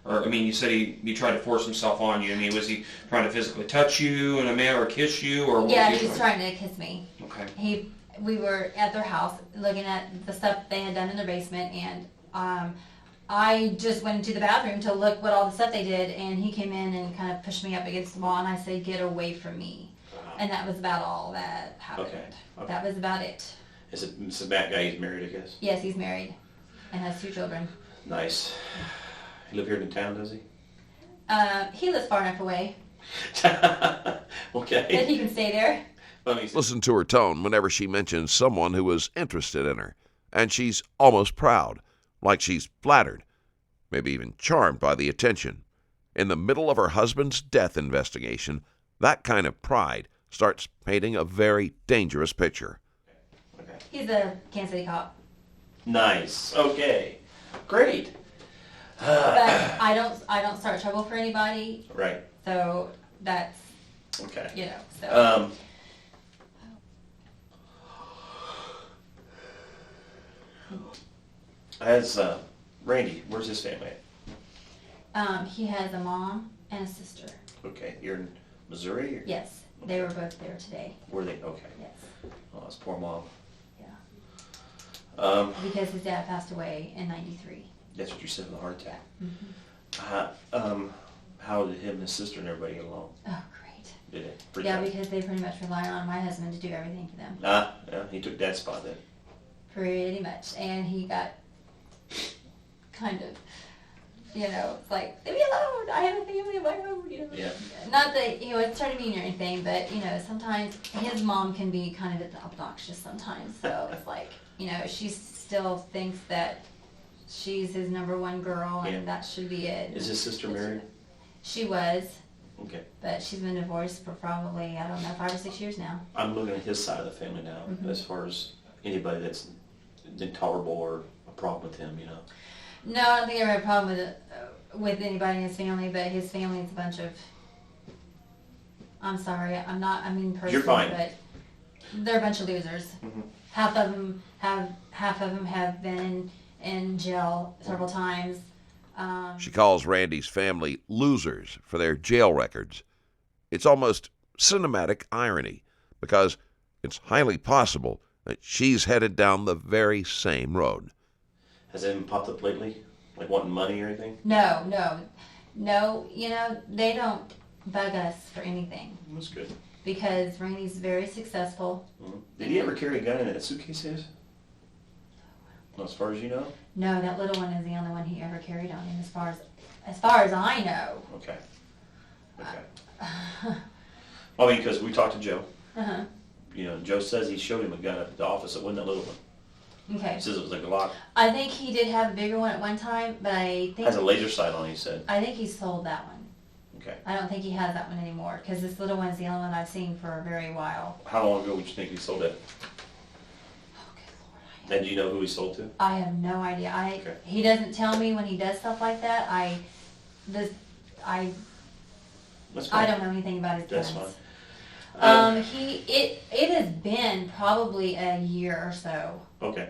Or I mean, you said he tried to force himself on you. I mean, was he trying to physically touch you in a manner or kiss you, or what Yeah, was he was trying to kiss me. Okay. We were at their house looking at the stuff they had done in their basement, and I just went into the bathroom to look what all the stuff they did, and he came in and kind of pushed me up against the wall, and I said, "Get away from me." And that was about all that happened. Okay. That was about it. It's a Matt guy. He's married, I guess. Yes, he's married and has 2 children. Nice. He live here in town, does he? He lives far enough away Okay. that he can stay there. Listen to her tone whenever she mentions someone who is interested in her, and she's almost proud, like she's flattered, maybe even charmed by the attention. In the middle of her husband's death investigation, that kind of pride starts painting a very dangerous picture. Okay. He's a Kansas City cop. Nice. Okay. Great. But I don't start trouble for anybody, Right. so that's, Okay. you know, so. As Randy, where's his family at? He has a mom and a sister. Okay, you're in Missouri? Or? Yes, they were both there today. Were they? Okay. Yes, Oh, that's poor mom. yeah. Because his dad passed away in '93. That's what you said with the heart attack. Mm-hmm. How did him and his sister and everybody get along? Oh, great. Did it? Pretty Yeah, good? because they pretty much rely on my husband to do everything for them. Yeah, he took Dad's spot then. Pretty much. And he got kind of, you know, it's like, leave me alone. I have a family of my own, you know. Yeah. Not that, you know, it's trying to mean or anything, but, you know, sometimes his mom can be kind of obnoxious sometimes. So it's like, you know, she still thinks that she's his #1 girl and Yeah. that should be it. Is his sister married? She was, Okay. but she's been divorced for probably, I don't know, 5 or 6 years now. I'm looking at his side of the family now, Mhm. as far as anybody that's intolerable or a problem with him, you know. No, I don't think I ever had a problem with anybody in his family, but his family is a bunch of. I'm sorry, I'm not a mean person, You're fine. but they're a bunch of losers. Mhm. Half of them have been in jail several times. She calls Randy's family losers for their jail records. It's almost cinematic irony, because it's highly possible that she's headed down the very same road. Has anyone popped up lately? Like wanting money or anything? No. You know, they don't bug us for anything That's good. because Randy's very successful. Mhm. Did he ever carry a gun in that suitcase of his? As far as you know? No, that little one is the only one he ever carried on him, as far as I know. Okay. Well, I mean, because we talked to Joe. Uh-huh. You know, Joe says he showed him a gun at the office. It wasn't that little one. Okay. He says it was like a lot. I think he did have a bigger one at one time, but I think Has a laser sight on it, he said. I think he sold that one. Okay. I don't think he has that one anymore because this little one is the only one I've seen for a very while. How long ago would you think he sold it? Oh, good Lord. And do you know who he sold to? I have no idea. Okay. He doesn't tell me when he does stuff like that. That's I fine. don't know anything about his That's guns. fine. It has been probably a year or so Okay.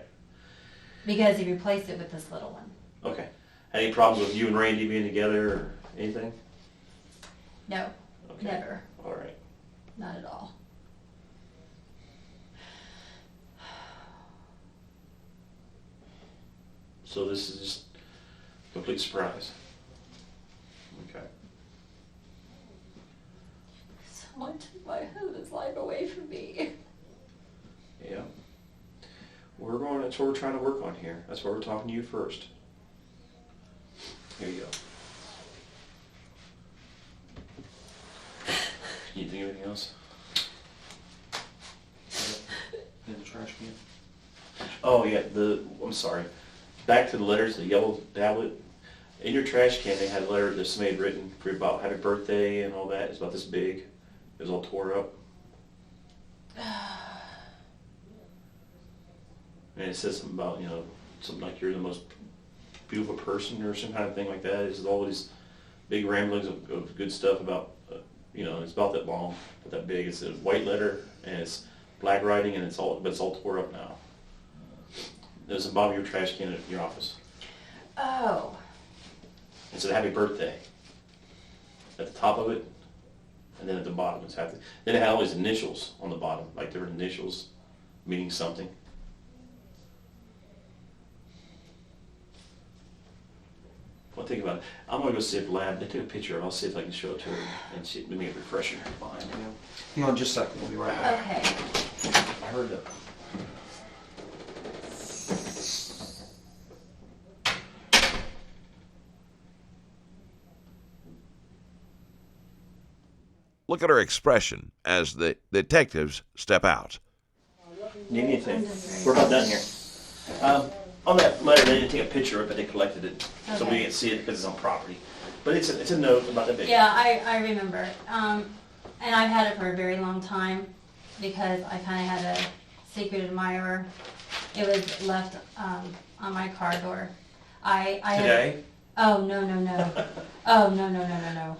because he replaced it with this little one. Okay. Any problems with you and Randy being together or anything? No, Okay. never, All right. not at all. So this is just a complete surprise. Okay. Someone took my husband's life away from me. Yeah. That's what we're trying to work on here. That's why we're talking to you first. Here you go. You think of anything else? In the trash can. Oh yeah, I'm sorry. Back to the letters, the yellow tablet. In your trash can, they had a letter that somebody had written for about happy birthday and all that. It's about this big. It was all tore up. and it says something about, something like you're the most beautiful person or some kind of thing like that. It's all these big ramblings of good stuff about, it's about that long, but that big. It's a white letter, and it's black writing, and it's all tore up now. There's the bottom of your trash can at your office. Oh. It said happy birthday at the top of it, and then at the bottom it's happy. Then it had all these initials on the bottom, like there were initials meaning something. Well, think about it. I'm gonna go see if Lab. They took a picture of it. I'll see if I can show it to her and see. Let me get a refresher. Fine. Hang on just a second. We'll be right back. Okay. I heard that. Look at her expression as the detectives step out. Need anything? We're not done here. On that letter, they didn't take a picture of it, but they collected it, so we Okay. can't see it because it's on property. But it's a note about that big. Yeah, I remember. And I've had it for a very long time because I kind of had a secret admirer. It was left on my car door. I Today? Oh, no. Oh, no.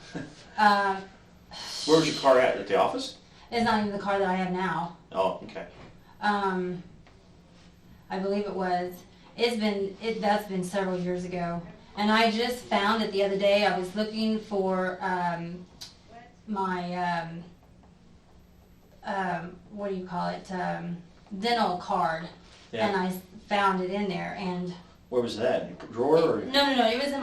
Where was your car at the office? It's not even the car that I have now. Oh, okay. I believe it was. That's been several years ago. And I just found it the other day. I was looking for my, what do you call it, dental card. Yeah. And I found it in there. And Where was that? In your drawer? Or? no, it was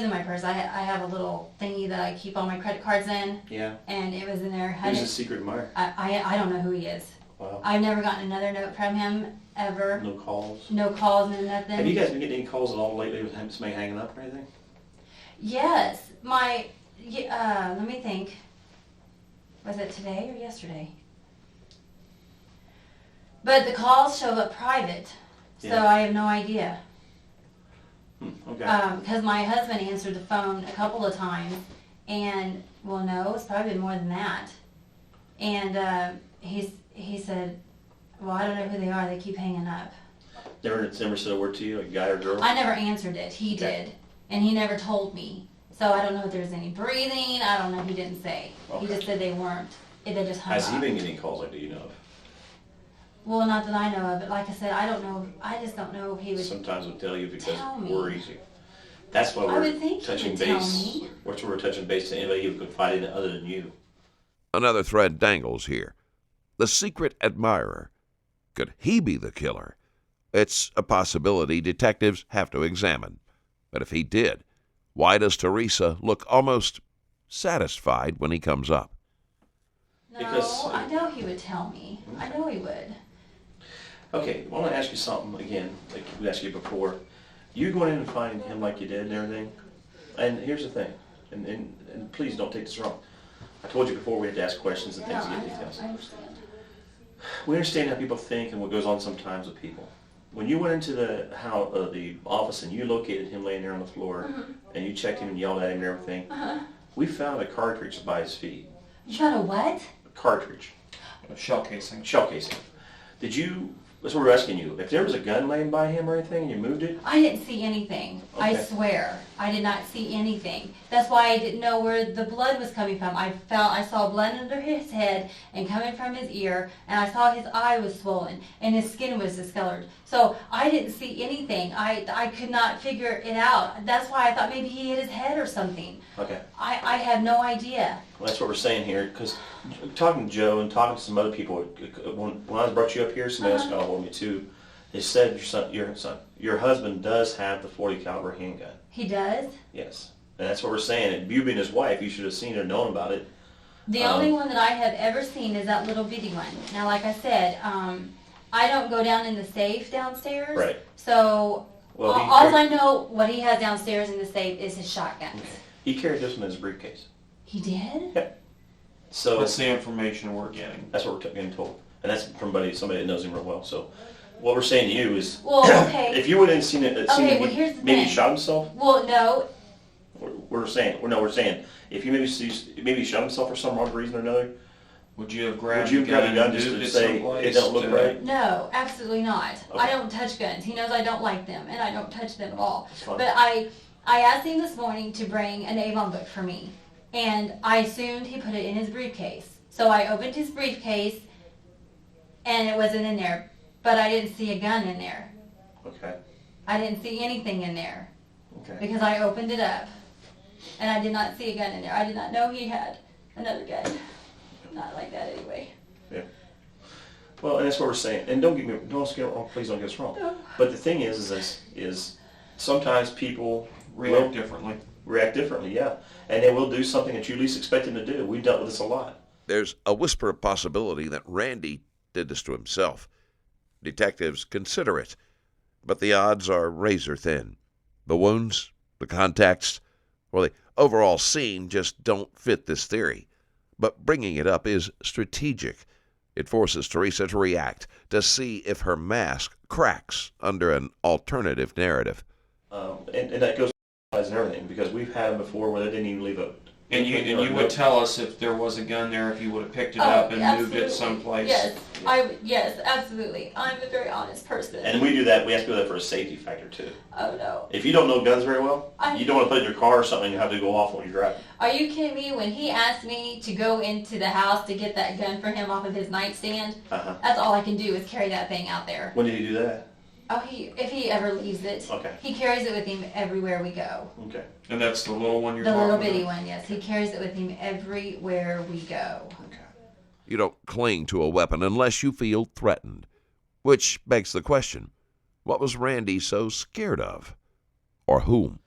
in my purse. I have a little thingy that I keep all my credit cards in. Yeah. And it was in there. Who's the secret admirer? I don't know who he is. Wow. I've never gotten another note from him ever. No calls? No calls, no nothing. Have you guys been getting any calls at all lately with somebody hanging up or anything? Yes, let me think. Was it today or yesterday? But the calls show up private, so Yeah. I have no idea. Okay. Because my husband answered the phone a couple of times, and well, no, it's probably been more than that. And he said, well, I don't know who they are. They keep hanging up. Never said a word to you, a guy or girl? I never answered it. He Okay. did, and he never told me. So I don't know if there's any breathing. I don't know. He didn't say. He Okay. just said they weren't. They just hung Has up. he been getting calls like that you know of? Well, not that I know of, but like I said, I don't know. I just don't know if he would. Sometimes we'll tell you because tell it me. worries you. That's why I we're would think he touching would tell base. me. That's why we're touching base to anybody who could confide in it other than you. Another thread dangles here. The secret admirer. Could he be the killer? It's a possibility detectives have to examine. But if he did, why does Teresa look almost satisfied when he comes up? No, Because- I know he would tell me. I know he would. Okay, I want to ask you something again, like we asked you before. You going in and finding him like you did and everything? And here's the thing, and please don't take this wrong. I told you before we had to ask questions and things to get details. I understand. We understand how people think and what goes on sometimes with people. When you went into the office and you located him laying there on the floor, and you checked him and yelled at him and everything, we found a cartridge by his feet. You found a what? A cartridge, A shell casing. shell casing. That's what we're asking you. If there was a gun laying by him or anything and you moved it, I didn't see anything. I Okay. swear. I did not see anything. That's why I didn't know where the blood was coming from. I saw blood under his head and coming from his ear, and I saw his eye was swollen and his skin was discolored. So I didn't see anything. I could not figure it out. That's why I thought maybe he hit his head or something. okay. I have no idea. Well, that's what we're saying here, because talking to Joe and talking to some other people, when I brought you up here, somebody else got a hold of me too. They said your husband does have the .40 caliber handgun. He does? Yes, and that's what we're saying. And you being his wife, you should have seen or known about it. The only one that I have ever seen is that little bitty one. Now, like I said, I don't go down in the safe downstairs. Right. So Well, all I know what he has downstairs in the safe is his shotguns. he carried this one in his briefcase. He did? Yeah. So That's the information we're getting. that's what we're getting told, and that's from somebody that knows him real well. So what we're saying to you is, Well, okay. if you would have seen it, Okay, well, here's the maybe thing. he shot himself. Well, no. We're saying if you maybe shot himself for some odd reason or another, Would you have grabbed Would you the grab gun a gun and just moved to it say someplace? it don't look right? No, absolutely not. Okay. I don't touch guns. He knows I don't like them, and I don't touch them at all. That's fine. But I asked him this morning to bring an Avon book for me, and I assumed he put it in his briefcase. So I opened his briefcase, and it wasn't in there. But I didn't see a gun in there. Okay. I didn't see anything in there Okay. because I opened it up, and I did not see a gun in there. I did not know he had another gun. Not like that anyway. Yeah. Well, and that's what we're saying. And don't get me wrong. Please don't get us wrong. No. But the thing is sometimes people React will differently. react differently. Yeah, and they will do something that you least expect them to do. We've dealt with this a lot. There's a whisper of possibility that Randy did this to himself. Detectives consider it, but the odds are razor thin. The wounds, the contacts, well, the overall scene just don't fit this theory. But bringing it up is strategic. It forces Teresa to react, to see if her mask cracks under an alternative narrative. And that goes with and everything, because we've had them before where they didn't even leave a... And you would tell us if there was a gun there, if you would have picked it Oh, up and moved absolutely. it someplace. Yes, absolutely. I'm a very honest person. And we do that, we have to do that for a safety factor too. Oh no. If you don't know guns very well, I- you don't want to put it in your car or something and have to go off when you're driving. Are you kidding me? When he asked me to go into the house to get that gun for him off of his nightstand, Uh-huh. that's all I can do is carry that thing out there. When did he do that? Oh, if he ever leaves it, Okay. he carries it with him everywhere we go. Okay. And that's the little one you're The talking little bitty about? one, yes. He carries it with him everywhere we go. Okay. You don't cling to a weapon unless you feel threatened. Which begs the question, what was Randy so scared of? Or whom?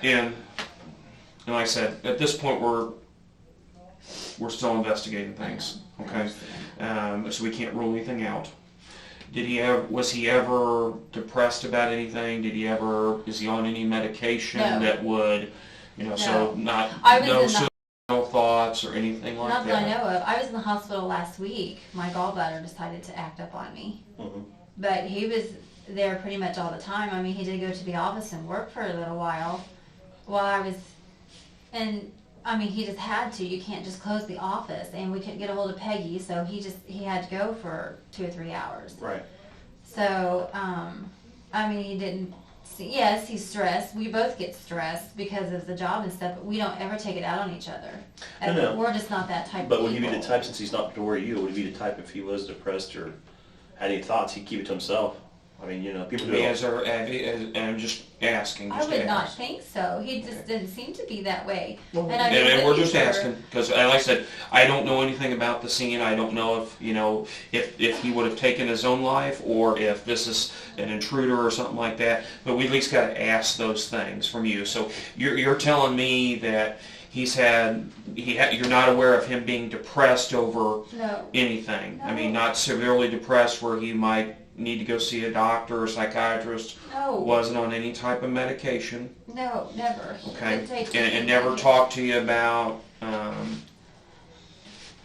And like I said, at this point we're still investigating things. Okay, so we can't rule anything out. Was he ever depressed about anything? Is he on any medication No. that would, so no suicidal thoughts or anything like Not that? that I know of. I was in the hospital last week. My gallbladder decided to act up on me. Mm-hmm. But he was there pretty much all the time. I mean, he did go to the office and work for a little while I was, and I mean, he just had to. You can't just close the office, and we couldn't get a hold of Peggy, so he had to go for 2 or 3 hours. Right. So, I mean, he didn't. Yes, he's stressed. We both get stressed because of the job and stuff, but we don't ever take it out on each other. No. We're just not that type But of would he people. be the type, since he's not to worry you, would he be the type if he was depressed or had any thoughts, he'd keep it to himself? I mean, people do it. I'm just asking. I would not think so. He just didn't seem to be that way. Well, And I mean, And we're looking just for- asking because, like I said, I don't know anything about the scene. I don't know if he would have taken his own life or if this is an intruder or something like that. But we at least got to ask those things from you. So you're telling me that you're not aware of him being depressed over No. anything. I mean, No. not severely depressed where he might need to go see a doctor or psychiatrist. No. Wasn't on any type of medication. No, never. He Okay, didn't take and anything. never talked to you about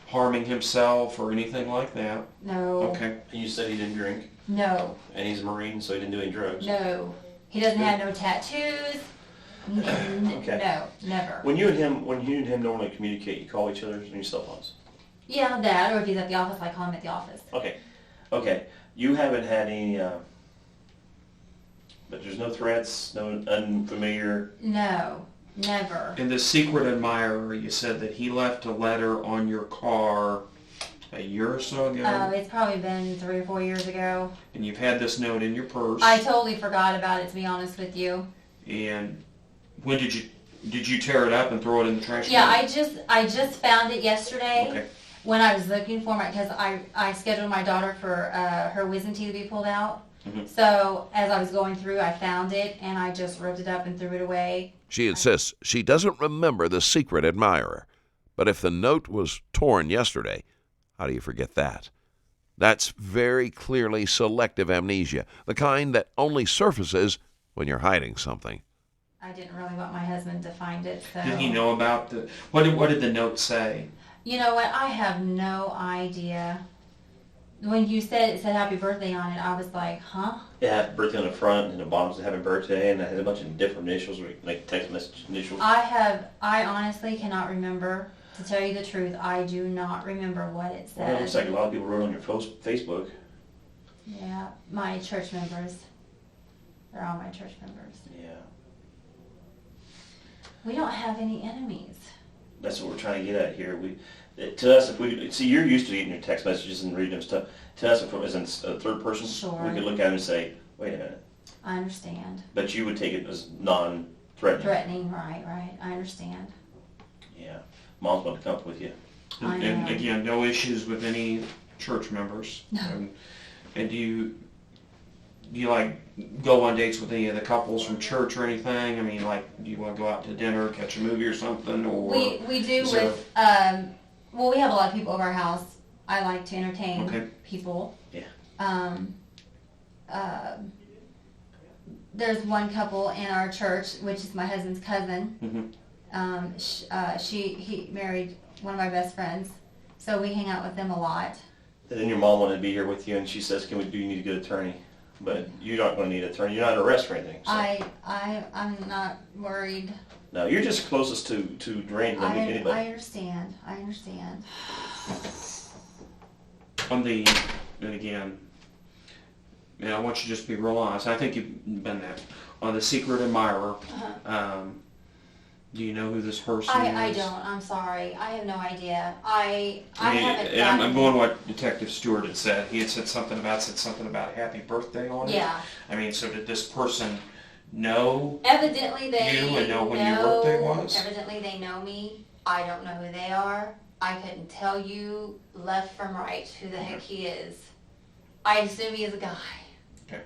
harming himself or anything like that. No. Okay, And you said he didn't drink, No. and he's a Marine, so he didn't do any drugs. No. He doesn't have no tattoos. Okay. No, never. When you and him normally communicate, you call each other on your cell phones. Yeah, that, or if he's at the office, I call him at the office. Okay. You haven't had any, but there's no threats, no unfamiliar. No, never. and the secret admirer, you said that he left a letter on your car a year or so ago, It's probably been 3 or 4 years ago. and you've had this note in your purse. I totally forgot about it, to be honest with you. And when did you tear it up and throw it in the trash can? Yeah, I just found it yesterday. Okay. When I was looking for because I scheduled my daughter for her wisdom teeth to be pulled out. Mhm. So as I was going through, I found it and I just ripped it up and threw it away. She insists she doesn't remember the secret admirer. But if the note was torn yesterday, how do you forget that? That's very clearly selective amnesia, the kind that only surfaces when you're hiding something. I didn't really want my husband to find it, so. Did he know about what did the note say? You know what? I have no idea. When you said it said happy birthday on it, I was like, huh? It had birthday on the front, and the bottom said happy birthday, and it had a bunch of different initials, like text message initials. I honestly cannot remember, To tell you the truth, I do not remember what it Well, it looks said. like a lot of people wrote on your Facebook. Yeah, my church members. They're all my church members. Yeah. We don't have any enemies. That's what we're trying to get at here. To us, if we see, you're used to getting your text messages and reading them stuff. To us, if it was in a third person, Sure. we could look at them and say, "Wait a minute." I understand. But you would take it as non-threatening. Threatening, right, I understand. Yeah. Mom's going to come up with you. I And know. again, no issues with any church members. No. And do you like go on dates with any of the couples from church or anything? I mean, like, do you want to go out to dinner, catch a movie or something, or We do is there- with, well, we have a lot of people over our house. I like to entertain Okay. people. Yeah. There's one couple in our church, which is my husband's cousin. Mhm. He married one of my best friends, so we hang out with them a lot. And then your mom wanted to be here with you, and she says, do you need a good attorney? But you're not going to need an attorney. You're not under arrest or anything. So. I'm not worried. No, you're just closest to Randy than anybody. I understand. And again, I want you to just be real honest. I think you've been that. On the secret admirer, do you know who this person is? I don't. I'm sorry. I have no idea. I I mean, haven't. and I'm gotten- going what Detective Stewart had said. He had said something about happy birthday on it. Yeah. I mean, so did this person know? Evidently they You and know when your birthday was? Evidently they know me. I don't know who they are. I couldn't tell you left from right who the heck he is. I assume he is a guy. Okay.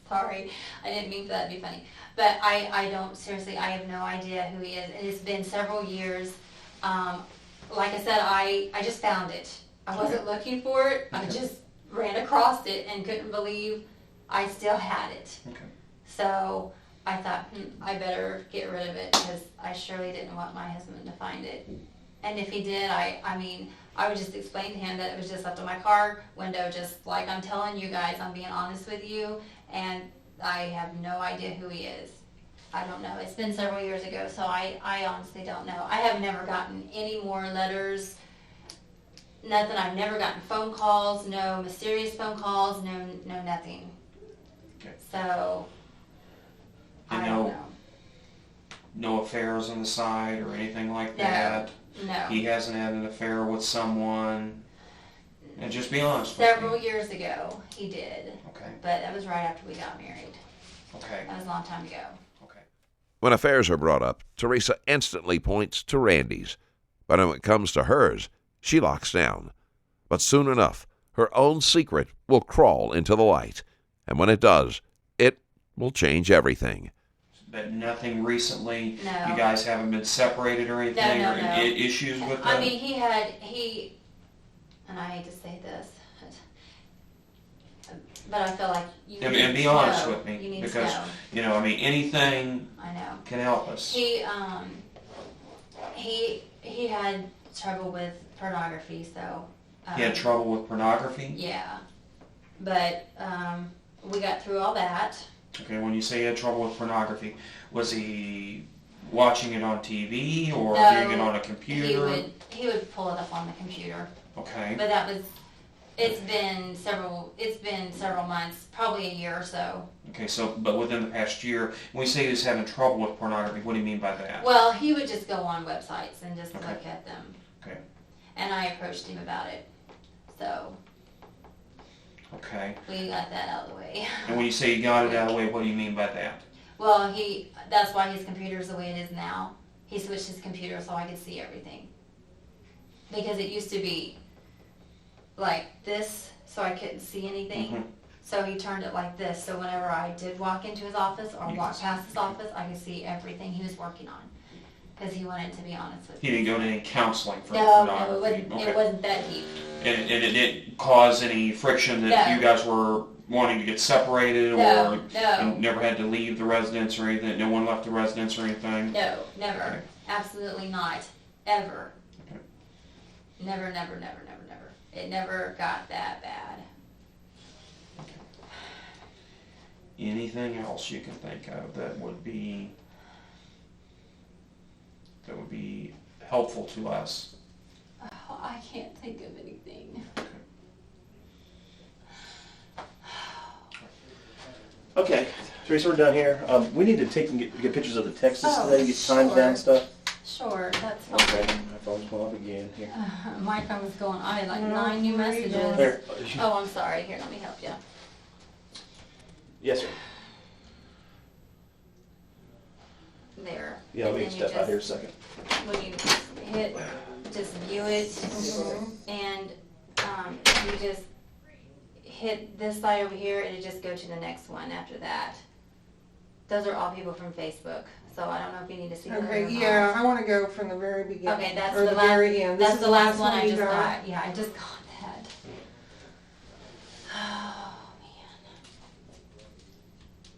Sorry, I didn't mean for that to be funny. But I don't, seriously, I have no idea who he is. And it's been several years. Like I said, I just found it. I wasn't looking for it. I just ran across it and couldn't believe I still had it. Okay. So I thought, I better get rid of it because I surely didn't want my husband to find it. And if he did, I mean, I would just explain to him that it was just left on my car window, just like I'm telling you guys, I'm being honest with you, and I have no idea who he is. I don't know. It's been several years ago, so I honestly don't know. I have never gotten any more letters, nothing. I've never gotten phone calls, no mysterious phone calls, no nothing. Okay. So, And I don't know. No affairs on the side or anything like No. that? No. He hasn't had an affair with someone? And just be honest Several with me. years ago, he did. Okay. But that was right after we got married. Okay. That was a long time ago. Okay. When affairs are brought up, Teresa instantly points to Randy's. But when it comes to hers, she locks down. But soon enough, her own secret will crawl into the light. And when it does, it will change everything. But nothing recently? No. You guys haven't been separated or anything? No. Or issues with I that? mean, and I hate to say this, but I feel like you And need be to honest know. with me, You need because, to know. I mean, anything I know. can help us. He had trouble with pornography, so. He had trouble with pornography? Yeah. But, we got through all that. Okay, when you say he had trouble with pornography, was he watching it on TV or No, viewing it on a computer? He would pull it up on the computer. Okay. But it's been several months, probably a year or so. Okay, so, but within the past year, when we say he was having trouble with pornography, what do you mean by that? Well, he would just go on websites and just Okay. look at them. Okay. And I approached him about it. So Okay. we got that out of the way. And when you say you got it out of the way, what do you mean by that? Well, that's why his computer is the way it is now. He switched his computer so I could see everything. Because it used to be like this, so I couldn't see anything. Mhm. So he turned it like this, so whenever I did walk into his office or You walk could see past his office, I could see everything he was working on. Because he wanted to be honest with He me. didn't go to any counseling for No, pornography? it wasn't that deep. And it didn't cause any friction that No. you guys were wanting to get separated No, or no. you never had to leave the residence or anything? No one left the residence or anything? No, never. Okay. Absolutely not. Ever. Okay. Never. It never got that bad. Anything else you can think of that would be helpful to us? can't think of anything. Okay, Teresa, we're done here. We need to take and get pictures of the Texas Oh, today, get times sure. down stuff. Sure, that's Okay, fine. my phone's going off again here. My phone was going, I had like No, 9 new where are you messages. going? There. Oh, I'm sorry. Here, let me help you. Yes, sir. There. Yeah, And let me then you step out here a just- second. When you hit, just view it, and you just hit this side over here, and it just go to the next one after that. Those are all people from Facebook, so I don't know if you need to see them or Okay, not. yeah, I wanna go from the very beginning. Okay, that's or the very end. This That's is the last one I you just got? got. Yeah, I just got that. Oh man.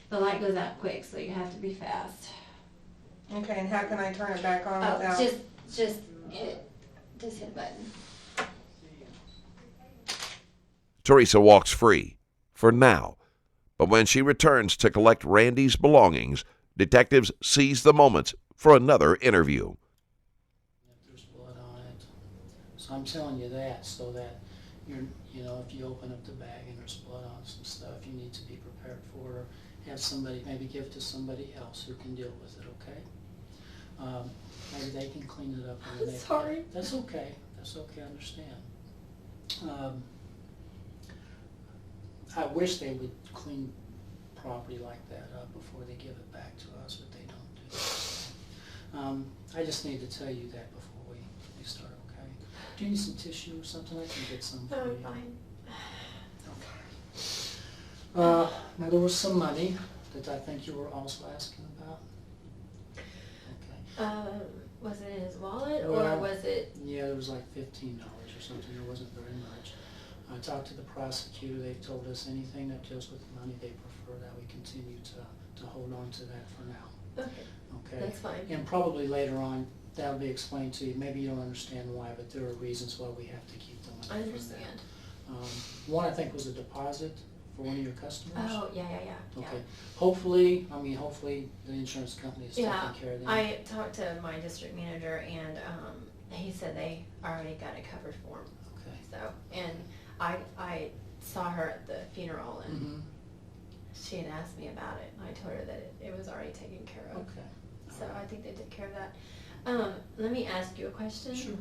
The light goes out quick, so you have to be fast. Okay, and how can I turn it back on Oh, without? just hit a button. Teresa walks free, for now. But when she returns to collect Randy's belongings, detectives seize the moments for another interview. If there's blood on it. So I'm telling you that so that if you open up the bag and there's blood on some stuff, you need to be prepared for it, or have somebody, maybe give it to somebody else who can deal with it, okay? Maybe they can clean it up. I'm sorry. That's okay, I understand. I wish they would clean property like that up before they give it back to us, but they don't do that. I just need to tell you that before we start, okay? Do you need some tissue or something? I can get some for you. Fine. Okay. Now there was some money that I think you were also asking about. Okay. Was it in his wallet, or Well, was it? Yeah, there was like $15 or something. There wasn't very much. I talked to the prosecutor. They've told us anything that deals with money, they prefer that we continue to hold on to that for now. Okay, Okay? that's fine. And probably later on, that'll be explained to you. Maybe you don't understand why, but there are reasons why we have to keep the money I for that. understand. One, I think, was a deposit for one of your customers. Oh, yeah. Okay. Hopefully the insurance company is Yeah, taking care of them. I talked to my district manager, and he said they already got it covered for him. Okay. So, and I saw her at the funeral, and Mm-hmm. she had asked me about it. I told her that it was already taken care of. Okay. So I think they took care of that. Let me ask you a question. Sure.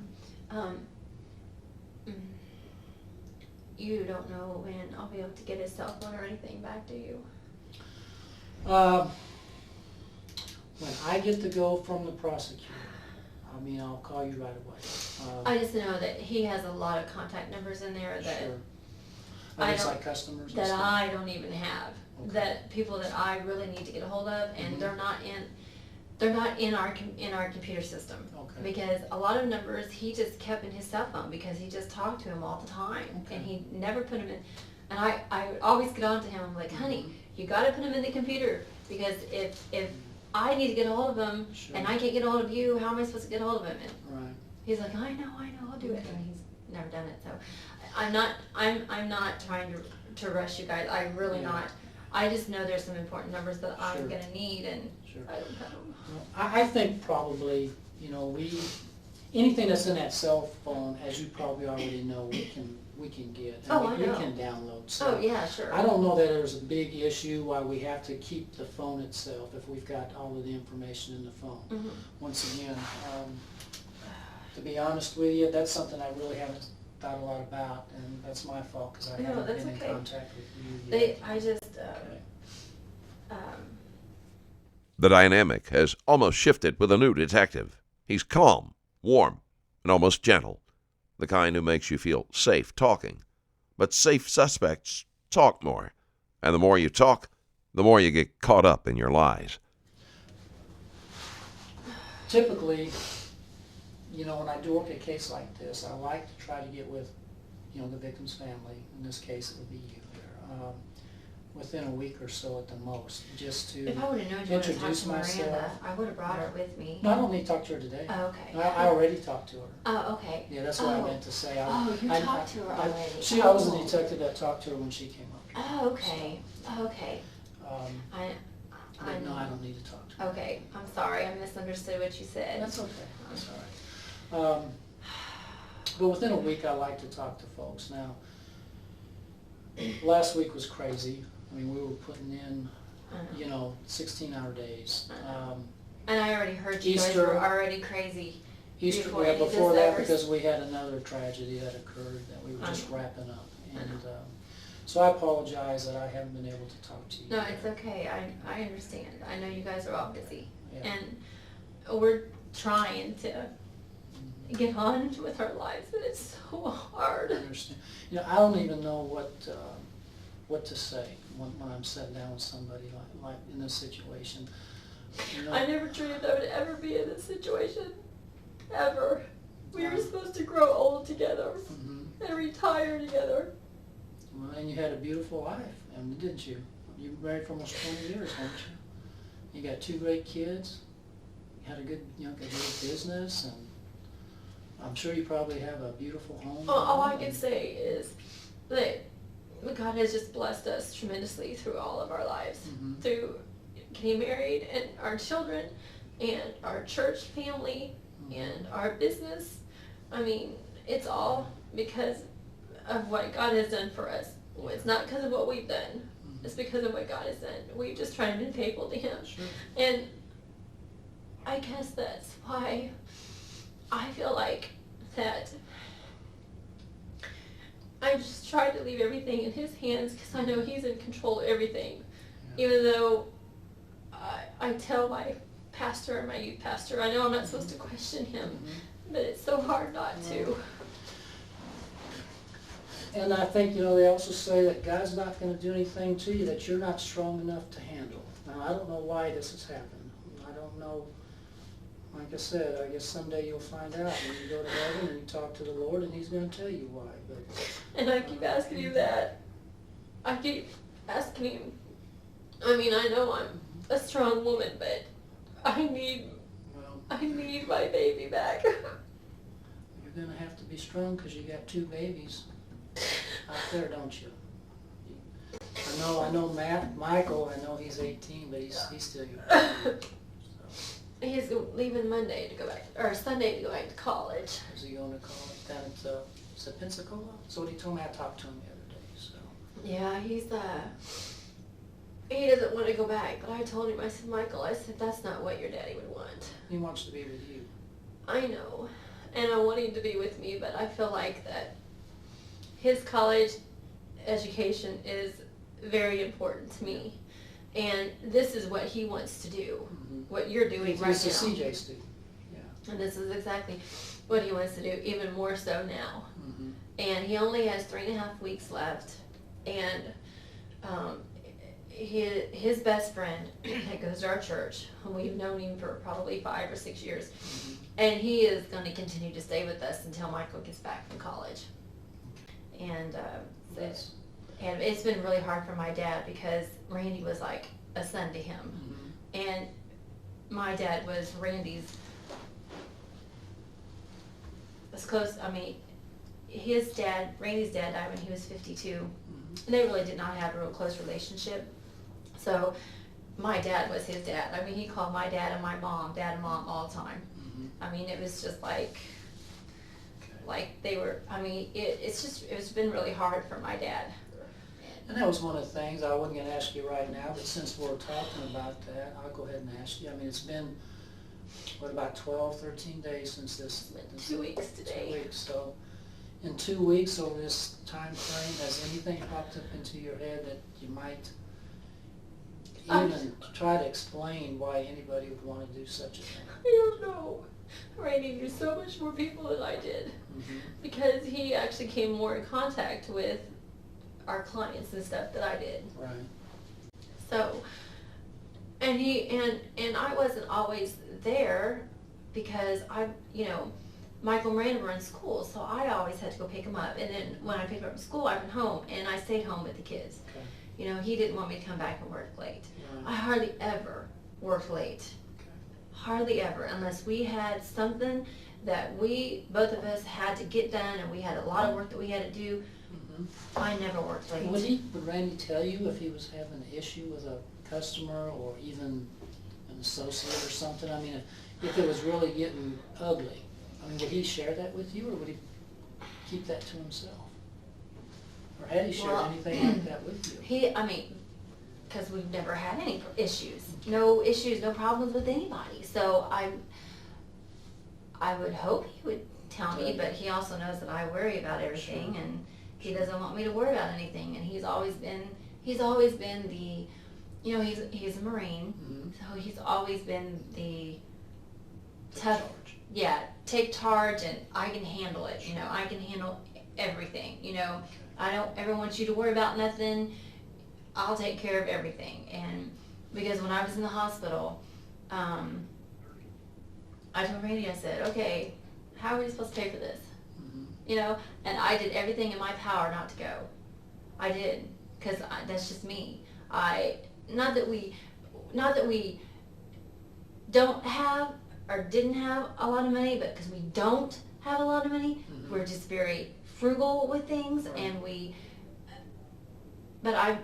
You don't know when I'll be able to get his cell phone or anything back, do you? When I get the go from the prosecutor, I'll call you right away. I just know that he has a lot of contact numbers in there that Sure. I It's don't- like customers and that stuff? I don't even have. Okay. That people that I really need to get a hold of, and Mhm. they're not in our computer system. Okay. Because a lot of numbers he just kept in his cell phone because he just talked to him all the time, Okay. and he never put them in. And I would always get on to him. I'm like, honey, Mm-hmm. you got to put them in the computer, because if I need to get a hold of him Sure. and I can't get a hold of you, how am I supposed to get a hold of him? And Right. he's like, I know, I'll do it, Okay. and he's never done it. So I'm not trying to rush you guys. I'm really Yeah. not. I just know there's some important numbers that I'm Sure. gonna need, and Sure. I don't know. Well, I think probably, anything that's in that cell phone, as you probably already know, we can get. And Oh, I know. We can download stuff. Oh yeah, sure. I don't know that there's a big issue why we have to keep the phone itself if we've got all of the information in the phone. Mhm. Once again, to be honest with you, that's something I really haven't thought a lot about, and that's my fault because I No, haven't that's been okay. in contact with you yet. I just Okay. The dynamic has almost shifted with a new detective. He's calm, warm, and almost gentle, the kind who makes you feel safe talking. But safe suspects talk more, and the more you talk, the more you get caught up in your lies. Typically, when I do work a case like this, I like to try to get with, the victim's family. In this case, it would be you there. Within a week or so at the most, just to if I would have known you wanted to talk introduce to Miranda, myself. I would have brought her with me. No, I don't need to talk to her today. Oh, okay. I already talked to her. Oh, okay. Yeah, that's what I Oh. meant to say. Oh, you talked to her already. I was the Oh. detective that talked to her when she came up here. Oh, okay. Okay. I But no, know. I don't need to talk to her. Okay, I'm sorry. I misunderstood what you said. That's okay. That's all right. But within a week, I like to talk to folks. Now, last week was crazy. I mean, we were putting in, 16-hour days. And I already heard you guys Easter- were already crazy. Easter, Before yeah, any of before this that, ever- because we had another tragedy that occurred that we were just I know. wrapping up. And so I apologize that I haven't been able to talk to you. No, it's okay. I understand. I know you guys are all busy. Yeah. And we're trying to get on with our lives, but it's so hard. I understand. I don't even know what to say when I'm sitting down with somebody like in this situation. I never dreamed I would ever be in this situation. Ever. We were supposed to grow old together Mhm. and retire together. Well, and you had a beautiful life, didn't you? You were married for almost 20 years, weren't you? You got 2 great kids. You had a good, good business, and I'm sure you probably have a beautiful home. All I can say is that God has just blessed us tremendously through all of our lives. Mhm. Through getting married and our children and our church family and our business. I mean, it's all because of what God has done for us. It's not because of what we've done. It's because of what God has done. We've just tried to be faithful to Him. Sure. And I guess that's why I feel like that I just tried to leave everything in His hands because I know He's in control of everything. Yeah. Even though I tell my pastor and my youth pastor, I know I'm not supposed to question him, Mhm. but it's so hard not to. And I think, they also say that God's not going to do anything to you that you're not strong enough to handle. Now, I don't know why this has happened. I don't know. Like I said, I guess someday you'll find out when you go to heaven and you talk to the Lord, and He's going to tell you why. But And I keep asking Him that. I keep asking Him. I mean, I know I'm a strong woman, but I need my baby back. you're going to have to be strong because you got 2 babies out there, don't you? I know Michael, I know he's 18, but he's still your baby. He's leaving Monday to go back, or Sunday to go back to college. Is he going to college down at, is it Pensacola? So what he told me, I talked to him the other day, so. Yeah, he doesn't want to go back, but I told him, I said, Michael, that's not what your daddy would want. He wants to be with you. I know, and I want him to be with me, but I feel like that his college education is very important to me, and this is what he wants to do, what you're doing right now. He's a CJ student, yeah. And this is exactly what he wants to do, even more so now. Mm-hmm. And he only has 3.5 weeks left, and his best friend that goes to our church, and we've known him for probably 5 or 6 years, and he is going to continue to stay with us until Michael gets back from college. And it's been really hard for my dad because Randy was like a son to him, and my dad was Randy's as close. I mean, Randy's dad died when he was 52. And they really did not have a real close relationship. So my dad was his dad. I mean, he called my dad and my mom, dad and mom, all the time. I mean, it was just like they were, I mean, it's been really hard for my dad. And that was one of the things I wasn't going to ask you right now, but since we're talking about that, I'll go ahead and ask you. I mean, it's been, about 12, 13 days since this? 2 weeks today. 2 weeks, so in 2 weeks over this time frame, has anything popped up into your head that you might even try to explain why anybody would want to do such a thing? I don't know. Randy knew so much more people than I did because he actually came more in contact with our clients and stuff that I did. Right. So, and I wasn't always there because Michael and Miranda were in school, so I always had to go pick him up. And then when I picked him up from school, I went home and I stayed home with the kids. Okay. He didn't want me to come back and work late. Right. I hardly ever worked late. Okay. Hardly ever, unless we had something that both of us had to get done and we had a lot of work that we had to do. I never worked late. Would Randy tell you if he was having an issue with a customer or even an associate or something? I mean, if it was really getting ugly, I mean, would he share that with you, or would he keep that to himself? Or had he shared Well, anything like that with you? Because we've never had any issues, no problems with anybody. So I would hope he would tell me, but he also knows that I worry about everything, Sure. and he doesn't want me to worry about anything. And he's always been the, you know, he's a Marine, so he's always been the tough, Charge. yeah, take charge, and I can handle it. You know, I can handle everything. You know, I don't ever want you to worry about nothing. I'll take care of everything. And because when I was in the hospital, I told Randy, I said, okay, how are we supposed to pay for this? You know, and I did everything in my power not to go. I did, because that's just me. Not that we don't have or didn't have a lot of money, but because we don't have a lot of money, we're just very frugal with things, and but I'm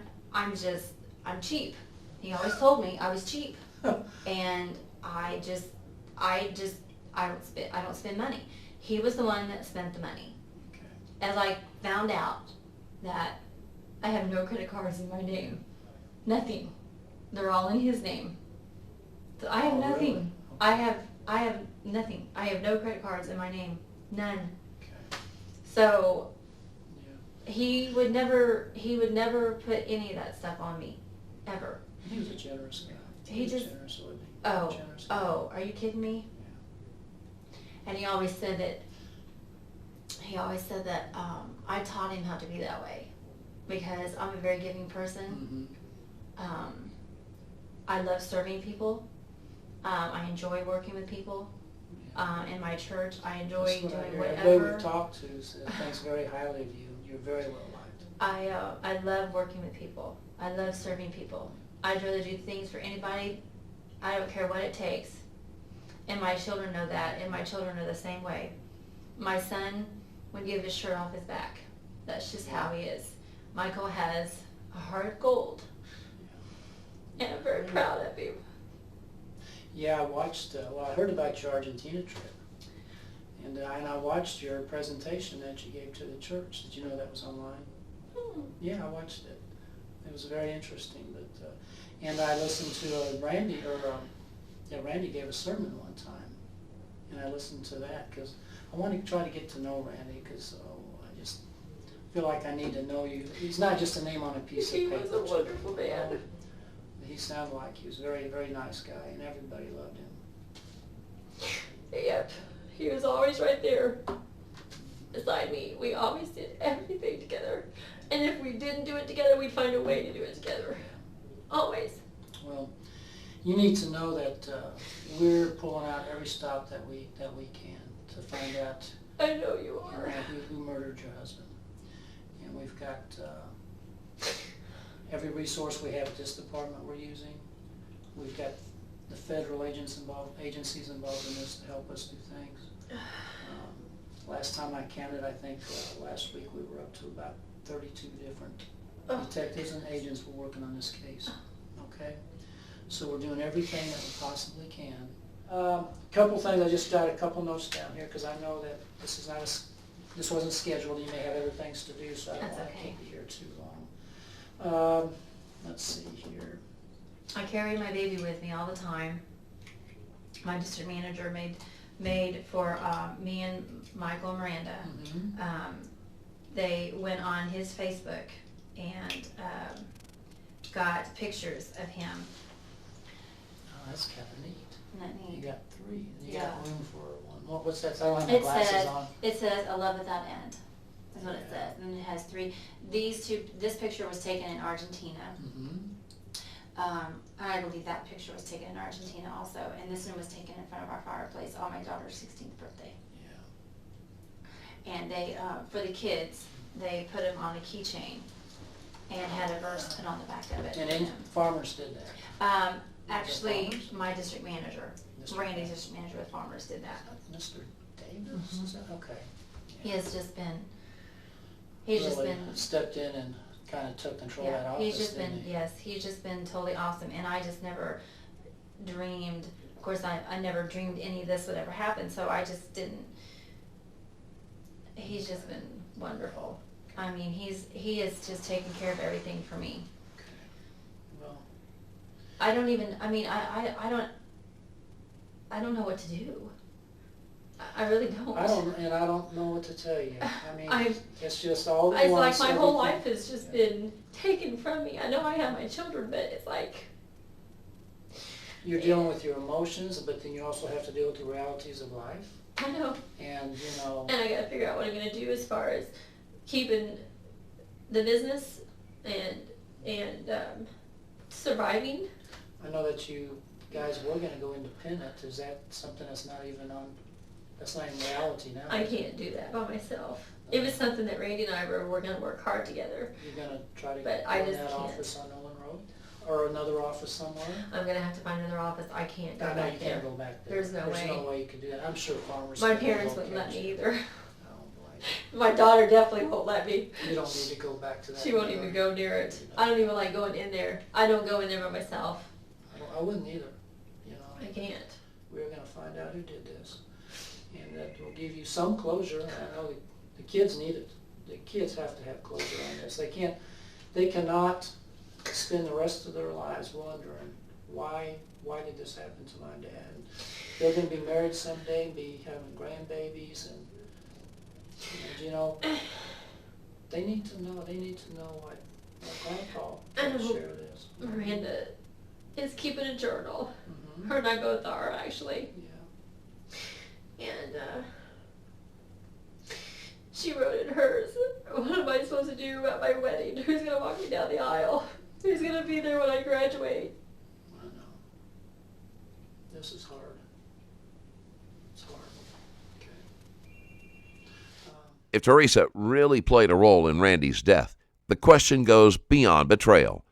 cheap. He always told me I was cheap, and I don't spend money. He was the one that spent the money. Okay. As I found out that I have no credit cards in my name, nothing. They're all in his name. So I have Oh, nothing. really? I have nothing. I have no credit cards in my name, none. Okay. So Yeah. he would never put any of that stuff on me, ever. He was a generous guy. He was just- generous, wasn't he? Oh, Generous guy. oh, are you kidding me? And he always said that I taught him how to be that way, because I'm a very giving person. I love serving people. I enjoy working with people. In my church, I enjoy That's what I doing hear. whatever. Everybody we've talked to thinks very highly of you. You're very well liked. I love working with people. I love serving people. I'd rather do things for anybody. I don't care what it takes. And my children know that, and my children are the same way. My son would give his shirt off his back. That's just how he is. Michael has a heart of gold. And I'm very proud of him. Yeah, I watched, I heard about your Argentina trip. And I watched your presentation that you gave to the church. Did you know that was online? Yeah, I watched it. It was very interesting. But and I listened to Randy gave a sermon one time, and I listened to that because I want to try to get to know Randy, because I just feel like I need to know you. He's not just a name on a piece of He paper. was a wonderful man. He sounded like he was a very, very nice guy, and everybody loved him. Yep. He was always right there beside me. We always did everything together. And if we didn't do it together, we'd find a way to do it together. Always. Well, you need to know that we're pulling out every stop that we can to find out I know you are. who murdered your husband. And we've got every resource we have at this department we're using. We've got the federal agencies involved in this to help us do things. Last time I counted, I think last week we were up to about 32 different detectives and agents were working on this case. Okay? So we're doing everything that we possibly can. Couple things, I just jotted a couple notes down here because I know that this wasn't scheduled. You may have other things to do, so I don't That's want to okay. keep you here too long. Let's see here. I carry my baby with me all the time. My district manager made for me and Michael and Miranda. They went on his Facebook and got pictures of him. Oh, that's kind of neat. Isn't that You neat? got three. You Yeah. got room for one. What's that? I don't have my It glasses says, on. a love without end. That's what it says. And it has three. This picture was taken in Argentina. I believe that picture was taken in Argentina also. And this one was taken in front of our fireplace on my daughter's 16th birthday. Yeah. And they, for the kids, they put them on a keychain and had a verse put on the back of it. And then Farmers did that. Actually, Farmers? my district manager, Mr. Randy's district manager with Farmers did that. Mr. Davis? Is that okay? He has just been, he's just Really been, stepped in and kind of took control of that yeah, office. he's just didn't been, he? yes, he's just been totally awesome. And I just never dreamed, of course, I never dreamed any of this would ever happen, so I just didn't, he's just been wonderful. I mean, he has just taken care of everything for me. Well, I don't even, I mean, I don't know what to do. I really don't. I don't know what to tell you. I mean, I- it's just all at It's like once, my whole everything. life has just been taken from me. I know I have my children, but it's like, You're dealing with your emotions, but then you also have to deal with the realities of life. I know. And, you know, And I gotta figure out what I'm gonna do as far as keeping the business and surviving. I know that you guys were gonna go independent. Is that something that's not in reality now? I can't do that by myself. It was something that Randy and I were gonna work hard together. You're gonna try to But get I in just that can't. office on Nolan Road? Or another office somewhere? I'm gonna have to find another office. I can't go I know you back can't there. go back there. There's no There's no way. way you could do that. I'm sure farmers. My can parents wouldn't let relocate me you. either. Oh, boy. My daughter definitely won't let me. You don't need to go back to that. She won't even go near it. I don't even like going in there. I don't go in there by myself. I wouldn't either, you know. I can't. We're gonna find out who did this. And that will give you some closure, and I know the kids need it. The kids have to have closure on this. They cannot spend the rest of their lives wondering, why did this happen to my dad? They're gonna be married someday, be having grandbabies, and you know, they need to know what grandpa I know. share this. Miranda is keeping a journal. Mhm. Her and I both are, actually. Yeah. And she wrote in hers, what am I supposed to do about my wedding? Who's going to walk me down the aisle? Who's going to be there when I graduate? I know. This is hard. It's hard. Okay. If Teresa really played a role in Randy's death, the question goes beyond betrayal.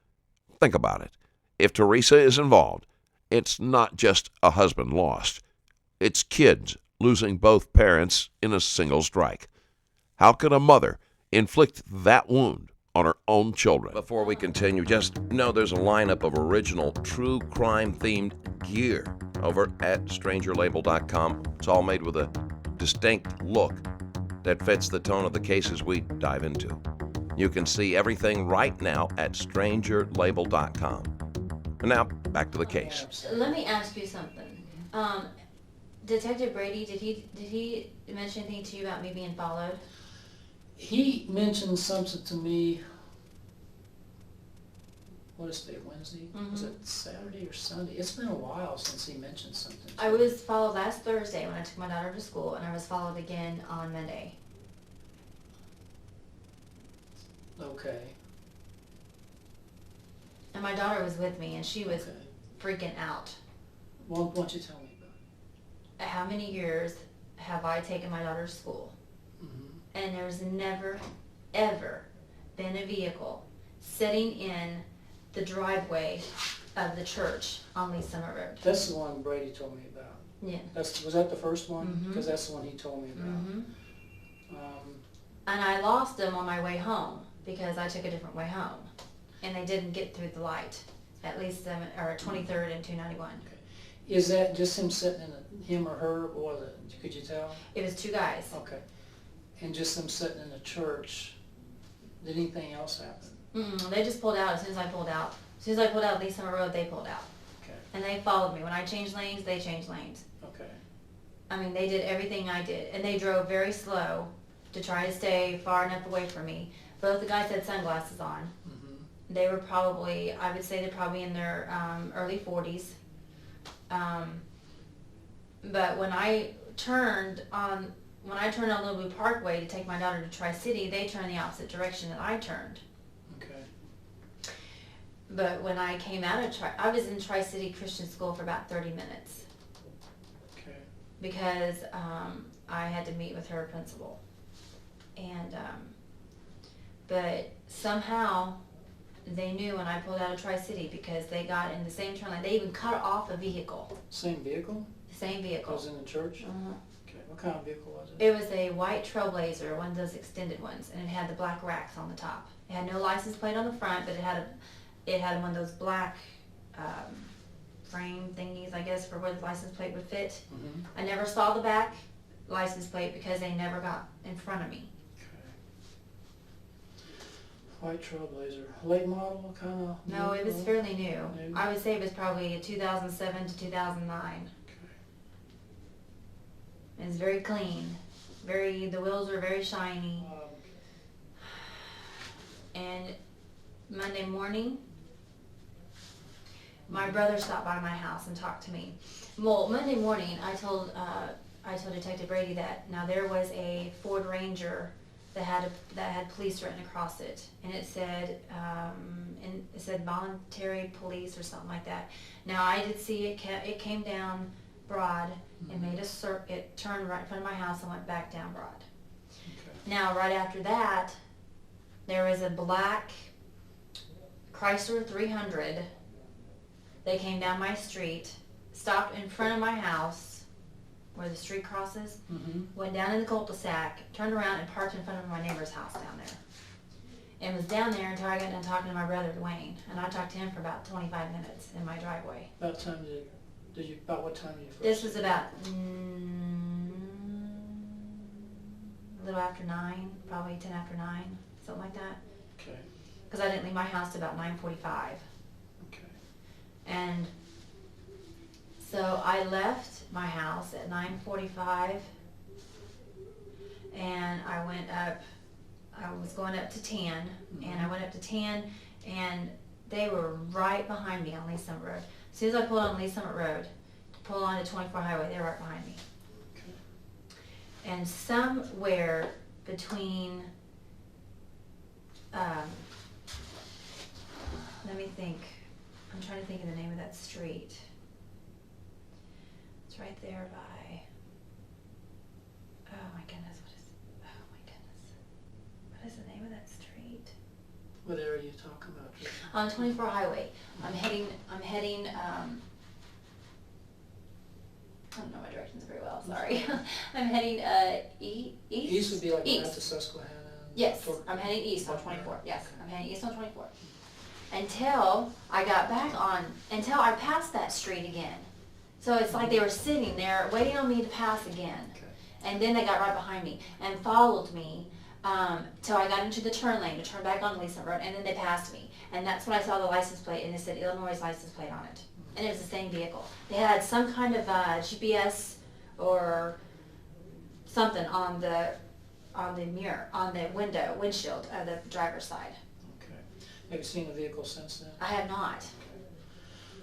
Think about it. If Teresa is involved, it's not just a husband lost. It's kids losing both parents in a single strike. How could a mother inflict that wound on her own children? Before we continue, just know there's a lineup of original true crime-themed gear over at strangerlabel.com. It's all made with a distinct look that fits the tone of the cases we dive into. You can see everything right now at strangerlabel.com. And now, back to the case. Let me ask you something. Detective Brady, did he mention anything to you about me being followed? He mentioned something to me, what is today, Wednesday? Was it Saturday or Sunday? It's been a while since he mentioned something to I me. was followed last Thursday when I took my daughter to school, and I was followed again on Monday. Okay. And my daughter was with me, and she was Okay. freaking out. Well, why don't you tell me about it? How many years have I taken my daughter to school? And there's never, ever been a vehicle sitting in the driveway of the church on Lee Summit Road. That's the one Brady told me about. Yeah. Was that the first one? Mhm. Because that's the one he told me about. Mm-hmm. And I lost them on my way home because I took a different way home. And they didn't get through the light at least 23rd and 291. Is that just him sitting in him or her, or was it? Could you tell? It was two guys. Okay. And just them sitting in the church. Did anything else happen? They just pulled out as soon as I pulled out. As soon as I pulled out Lee Summit Road, they pulled out. Okay. And they followed me. When I changed lanes, they changed lanes. Okay. I mean, they did everything I did. And they drove very slow to try to stay far enough away from me. Both the guys had sunglasses on. They were probably, I would say they're probably in their early 40s. But when I turned on Little Blue Parkway to take my daughter to Tri-City, they turned the opposite direction that I turned. Okay. But when I came out of I was in Tri-City Christian School for about 30 minutes. Okay. Because I had to meet with her principal. And, but somehow they knew when I pulled out of Tri-City because they got in the same turn lane. They even cut off a vehicle, Same vehicle? the same It vehicle. was in the church? Uh-huh. Okay. What kind of vehicle was it? It was a white Trailblazer, one of those extended ones, and it had the black racks on the top. It had no license plate on the front, but it had one of those black frame thingies, I guess, for where the license plate would fit. I never saw the back, license plate because they never got in front of me. White Trailblazer, late model, kind of? No, it was fairly new. I would say it was probably a 2007 to 2009. It was very clean. The wheels were very shiny. And Monday morning, my brother stopped by my house and talked to me. Well, Monday morning, I told Detective Brady that now there was a Ford Ranger that had police written across it, and it said voluntary police or something like that. Now I did see it came down Broad and made a it turned right in front of my house and went back down Broad. Okay. Now right after that, there was a black Chrysler 300. They came down my street, stopped in front of my house where the street crosses, went down in the cul-de-sac, turned around and parked in front of my neighbor's house down there. And was down there until I got done talking to my brother Dwayne, and I talked to him for about 25 minutes in my driveway. About what time did you first? This was about a little after 9, probably 10 after 9, something like that. Okay. Because I didn't leave my house till about 9:45. Okay. And so I left my house at 9:45, and I went up. I was going up to 10, and I went up to 10, and they were right behind me on Lee Summit Road. As soon as I pulled on Lee Summit Road, to pull on to 24 Highway, they were right behind me. Okay. And somewhere between, let me think. I'm trying to think of the name of that street. It's right there by, oh my goodness, what is the name of that street? What area are you talking about? On 24 Highway. I'm heading, I don't know my directions very well, sorry. I'm heading east. East would be like east. to Susquehanna. Yes, I'm heading east on 24. Yes, I'm heading east on 24. Until I passed that street again. So it's like they were sitting there waiting on me to pass again. Okay. And then they got right behind me and followed me till I got into the turn lane to turn back on Lee Summit Road, and then they passed me. And that's when I saw the license plate, and it said Illinois license plate on it. And it was the same vehicle. They had some kind of GPS or something on the mirror, on the windshield of the driver's side. Okay. Have you seen the vehicle since then? I have not.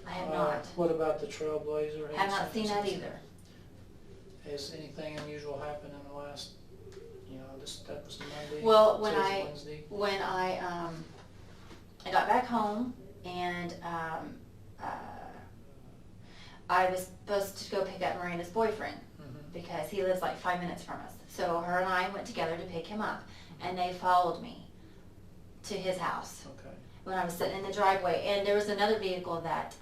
I have not. What about the Trailblazer? I have not seen that either. Has anything unusual happened in the last, that was Monday? Well, Wednesday? when I got back home and I was supposed to go pick up Miranda's boyfriend because he lives like 5 minutes from us. So her and I went together to pick him up, and they followed me to his house. Okay. When I was sitting in the driveway, and there was another vehicle that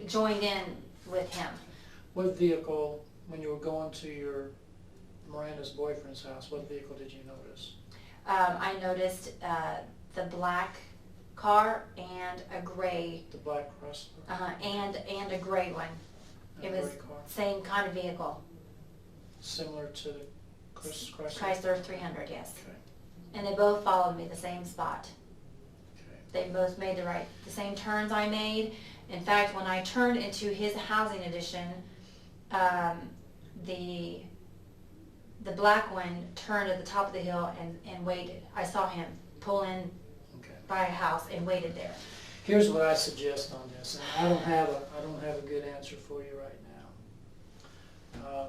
joined in with him. What vehicle, when you were going to your Miranda's boyfriend's house, what vehicle did you notice? I noticed the black car and a gray. The black Chrysler? And a gray one. It was same kind of vehicle. Similar to the Chrysler? Chrysler 300, yes. Okay. And they both followed me the same spot. Okay. They both made the same turns I made. In fact, when I turned into his housing addition, the black one turned at the top of the hill and waited. I saw him pull in by a house and waited there. Here's what I suggest on this, and I don't have a good answer for you right now.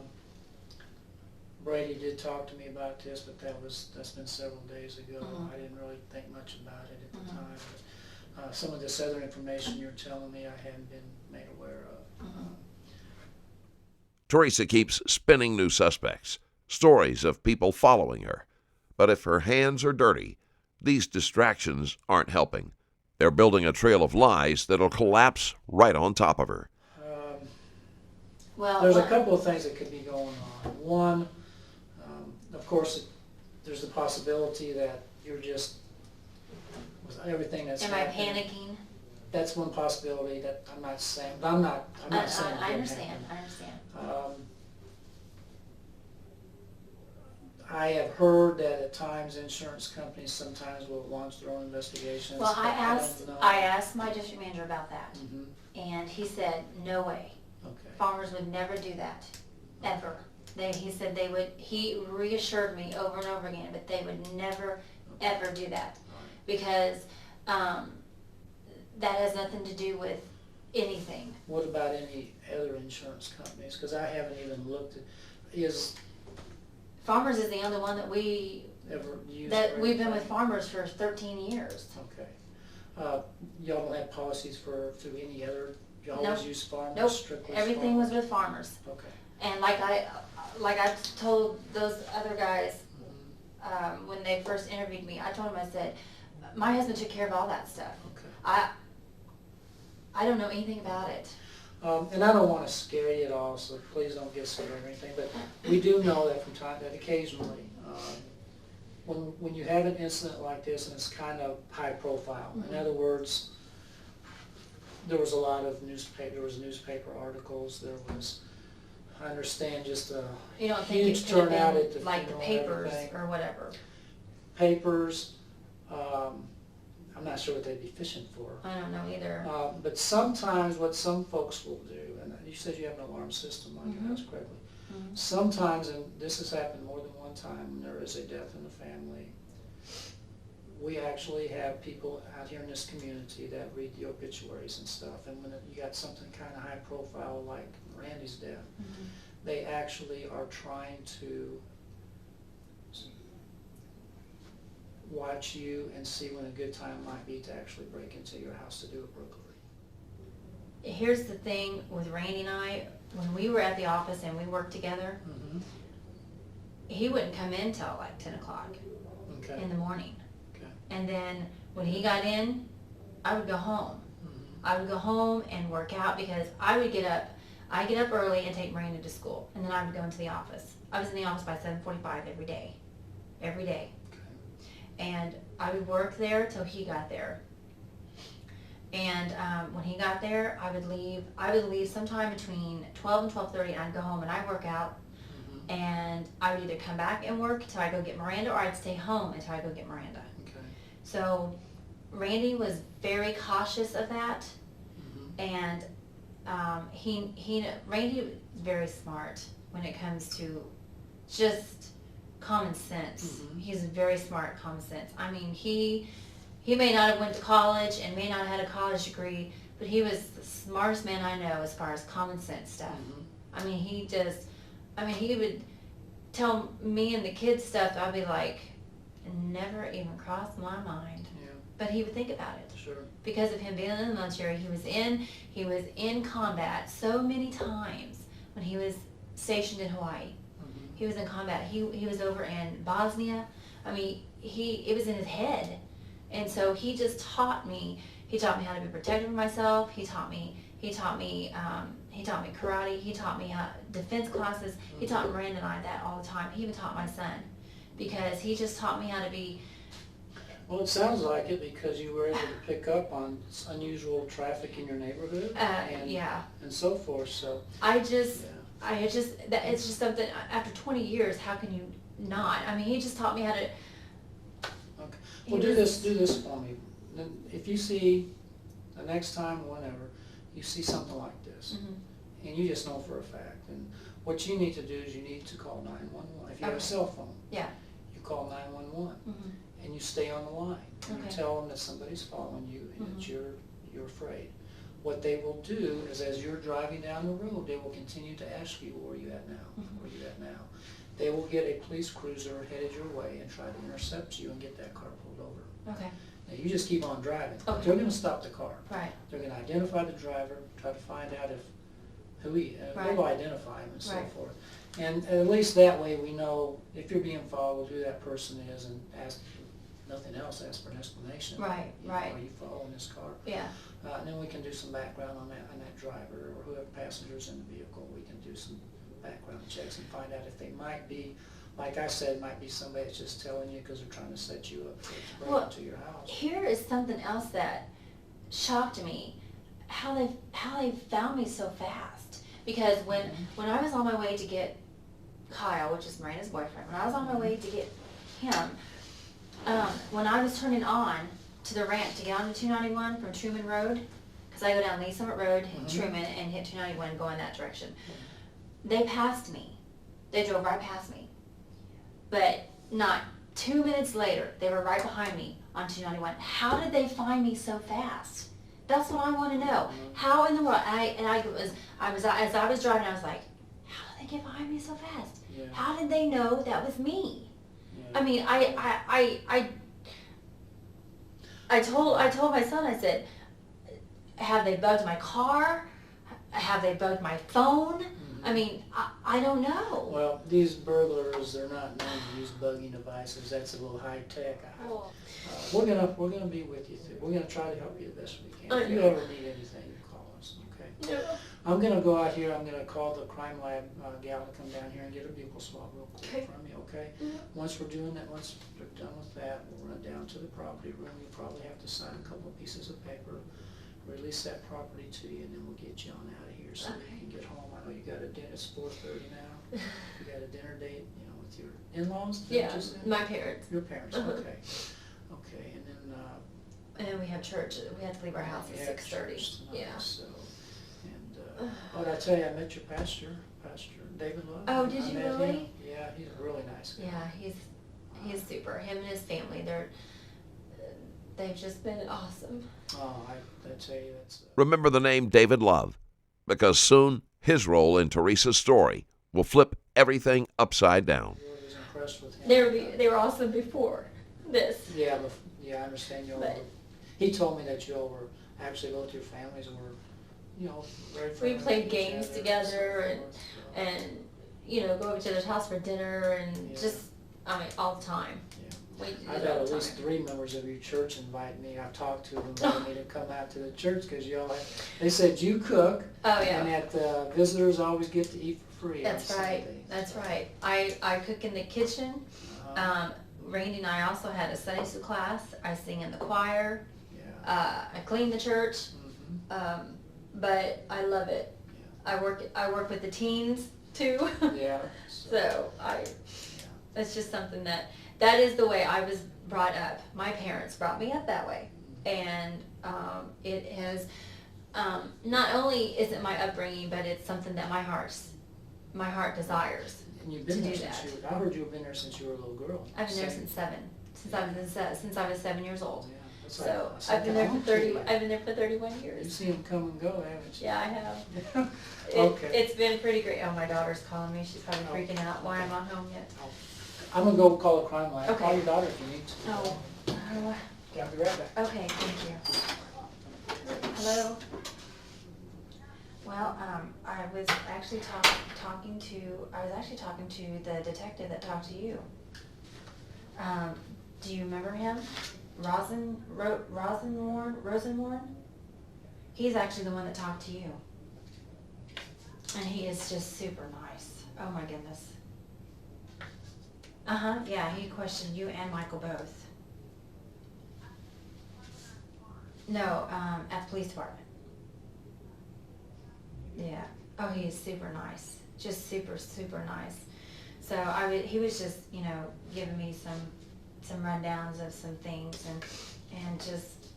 Brady did talk to me about this, but that's been several days ago. I didn't really think much about it at the time. But, some of this other information you're telling me I hadn't been made aware of. Teresa keeps spinning new suspects, stories of people following her. But if her hands are dirty, these distractions aren't helping. They're building a trail of lies that'll collapse right on top of her. There's a couple of things that could be going on. One, of course, there's the possibility that you're just, with everything that's Am happening. I panicking? that's one possibility that I'm not saying, but I'm not saying it I didn't understand, happen. I understand. I have heard that at times insurance companies sometimes will launch their own investigations. Well, but don't know. I asked my district manager about that, Mhm. and he said, no way. Okay. Farmers would never do that, ever. He said they would, he reassured me over and over again, but they would never, ever do that. Because that has nothing to do with anything. What about any other insurance companies? Because I haven't even looked at, is Farmers is the only one that we've been with anything? Farmers for 13 years. Okay. Y'all don't have policies through any other, you always Nope. use Farmers? Nope, Strictly everything was Farmers? with Farmers. Okay. And like I told those other guys, when they first interviewed me, I told them, I said, my husband took care of all that stuff. Okay. I don't know anything about it. And I don't want to scare you at all, so please don't get scared or anything, but we do know that from time that occasionally, when you have an incident like this and it's kind of high profile, in other words, there was a lot of newspaper articles, there was, I understand, just a You don't think huge it could have turnout at the been like the funeral and papers everything. or whatever? Papers, I'm not sure what they'd be fishing for. I don't know either. But sometimes what some folks will do, and you said you have an alarm system on your house correctly. Mhm. Sometimes, and this has happened more than one time, when there is a death in the family, we actually have people out here in this community that read the obituaries and stuff, and when you got something kind of high profile like Randy's death, they actually are trying to watch you and see when a good time might be to actually break into your house to do a burglary. Here's the thing with Randy and I, when we were at the office and we worked together, Mm-hmm. he wouldn't come in till like 10 o'clock Okay. in the morning. Okay. And then when he got in, I would go home. Mm-hmm. I would go home and work out because I would get up early and take Miranda to school, and then I would go into the office. I was in the office by 7:45 every day. Okay. And I would work there till he got there. And when he got there, I would leave sometime between 12 and 12:30, and I'd go home and I'd work out. Mm-hmm. And I would either come back and work till I go get Miranda, or I'd stay home until I go get Miranda. Okay. So Randy was very cautious of that, Mm-hmm. and Randy is very smart when it comes to just common sense. Mhm. He's very smart, common sense. I mean, he may not have went to college and may not have had a college degree, but he was the smartest man I know as far as common sense stuff. Mm-hmm. I mean, he would tell me and the kids stuff. I'd be like, never even crossed my mind. Yeah. But he would think about it. Sure. Because of him being in the military, he was in combat so many times when he was stationed in Hawaii. Mm-hmm. He was in combat. He was over in Bosnia. I mean, it was in his head. And so he just taught me how to be protective of myself. He taught me karate. He taught me defense classes. He taught Miranda and I that all the time. He even taught my son, because he just taught me how to be. Well, it sounds like it, because you were able to pick up on unusual traffic in your neighborhood Yeah. and so forth. So It's just something, after 20 years, how can you not? I mean, he just taught me how to. okay. Well, do this for me. Then if you see the next time, whenever you see something like this, Mhm. and you just know for a fact, and what you need to do is you need to call 911. If you have a Okay. cell phone, Yeah. you call 911. Mhm. And you stay on the line, and Okay. you tell them that somebody's following you and that Mhm. you're afraid. What they will do is, as you're driving down the road, they will continue to ask you, where are you at now? Mhm. Where are you at now? They will get a police cruiser headed your way and try to intercept you and get that car pulled over. Okay. Now, you just keep on driving. Okay. They're going to stop the car. Right. They're going to identify the driver, try to find out who he, they Right. will identify him and so Right. forth. And at least that way we know if you're being followed, who that person is, and ask, nothing else, ask for an explanation. Right, You know, right. are you following this car? Yeah. And then we can do some background on that driver or whoever passengers in the vehicle. We can do some background checks and find out if they might be, like I said, might be somebody that's just telling you because they're trying to set you up to break Well, into your house. Here is something else that shocked me how they found me so fast. Because when I was on my way to get Kyle, which is Miranda's boyfriend, when I was on my way to get him, when I was turning on to the ramp to get onto 291 from Truman Road, because I go down Lee Summit Road, hit Truman, and hit 291 and go in that direction. They passed me. They drove right past me. But not 2 minutes later, they were right behind me on 291. How did they find me so fast? That's what I want to know. How in the world? As I was driving, I was like, how did they get behind me so fast? Yeah. How did they know that was me? Yeah. I mean, I told my son, I said, have they bugged my car? Have they bugged my phone? I mean, I don't know. Well, these burglars, they're not known to use bugging devices. That's a little high tech. We're gonna be with you. We're gonna try to help you the best we can. If you ever need anything, you call us. Okay. Yeah. I'm gonna go out here. I'm gonna call the crime lab gal to come down here and get a buccal swab real quick Okay. from you. Okay. Once we're doing that, once we're done with that, we'll run down to the property room. You probably have to sign a couple of pieces of paper, release that property to you, and then we'll get you on out of here so you can get home. I know you got a dinner. It's 4:30 now. You got a dinner date, with your in-laws. Is that Yeah, what you said? my parents. Your parents. Uh-huh. Okay. Okay, and then. And then we have church. We have to leave our house at we have 6:30. church tonight, Yeah. So, and I tell you, I met your pastor, Pastor David Love. Oh, did I you met really? him. Yeah, he's a really nice guy. Yeah, he's super. Him and his family, they've just been awesome. Oh, I tell you, that's. Remember the name David Love, because soon his role in Teresa's story will flip everything upside down. I was impressed with him. They were awesome before this. Yeah, I understand you all. But- He told me that you all were actually both your families were, very friendly. We played with games each together other so forth, so. and go over to their house for dinner and Yeah. just, all the time. Yeah. We did I've it had all at the least time. 3 members of your church invite me. I've talked to them, invited me to come out to the church because they said you cook. Oh, yeah. And that visitors always get to eat for free. That's on right. Sundays. That's right. I cook in the kitchen. Uh-huh. Randy and I also had a Sunday school class. I sing in the choir. Yeah. I clean the church. Mhm. But I love it. I work with the teens too. Yeah. So yeah. it's just something that is the way I was brought up. My parents brought me up that way, and it has not only is it my upbringing, but it's something that my heart desires. And you've been to there do since that. I heard you've been there since you were a little girl. I've been there Same. since 7. Since I was 7 years old. Yeah. That's So like I've been there for home 30. to you. I've been there for 31 You've years. seen them come and go, haven't you? Yeah, I have. Okay. It's been pretty great. Oh, my daughter's calling me. She's probably Oh. freaking out why I'm not home yet. I'm gonna go call a crime line. Okay. Call your daughter if you need to. Oh. I'll be right back. Okay, thank you. Hello? Well, I was actually talking to the detective that talked to you. Do you remember him? Rosenwarn? He's actually the one that talked to you. And he is just super nice. Oh my goodness. Uh-huh, yeah, he questioned you and Michael both. No, at the police department. Yeah. Oh, he is super nice. Just super, super nice. So he was just, giving me some rundowns of some things, and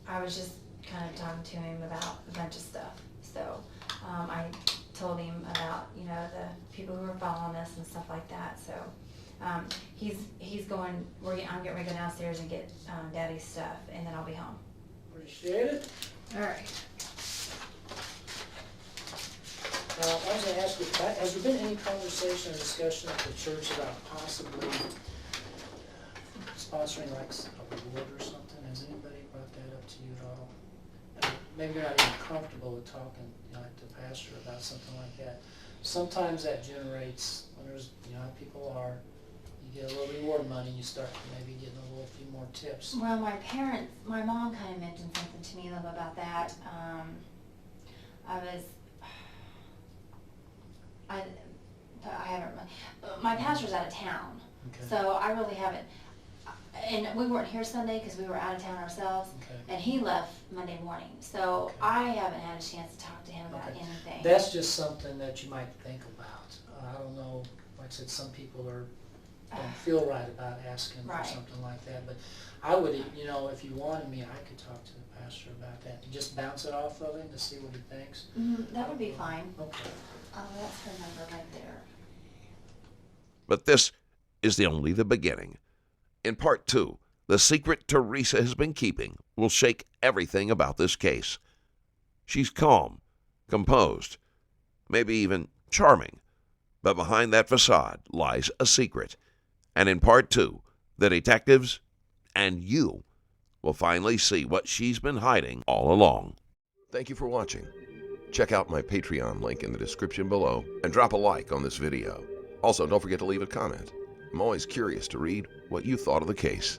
I was just kind of talking to him about a bunch of stuff. So I told him about, the people who were following us and stuff like that. So he's going. I'm getting ready to go downstairs and get Daddy's stuff, and then I'll be home. Appreciate it. All right. I was gonna ask you, has there been any conversation or discussion at the church about possibly sponsoring like a reward or something? Has anybody brought that up to you at all? Maybe you're not even comfortable with talking, like the pastor about something like that. Sometimes that generates, when there's, how people are, you get a little reward money, you start maybe getting a few more tips. Well, my mom kind of mentioned something to me about that. I haven't, my pastor's out of town, Okay. so I really haven't, and we weren't here Sunday because we were out of town ourselves, Okay. and he left Monday morning. So Okay. I haven't had a chance to talk to him about Okay. anything. That's just something that you might think about. I don't know, like I said, some people don't feel right about asking Right. for something like that, but I would, if you wanted me, I could talk to the pastor about that and just bounce it off of him to see what he thinks. That would be fine. Okay. Oh, that's her number right there. But this is only the beginning. In part 2, the secret Teresa has been keeping will shake everything about this case. She's calm, composed, maybe even charming, but behind that facade lies a secret. And in part 2, the detectives and you will finally see what she's been hiding all along. Thank you for watching. Check out my Patreon link in the description below and drop a like on this video. Also, don't forget to leave a comment. I'm always curious to read what you thought of the case.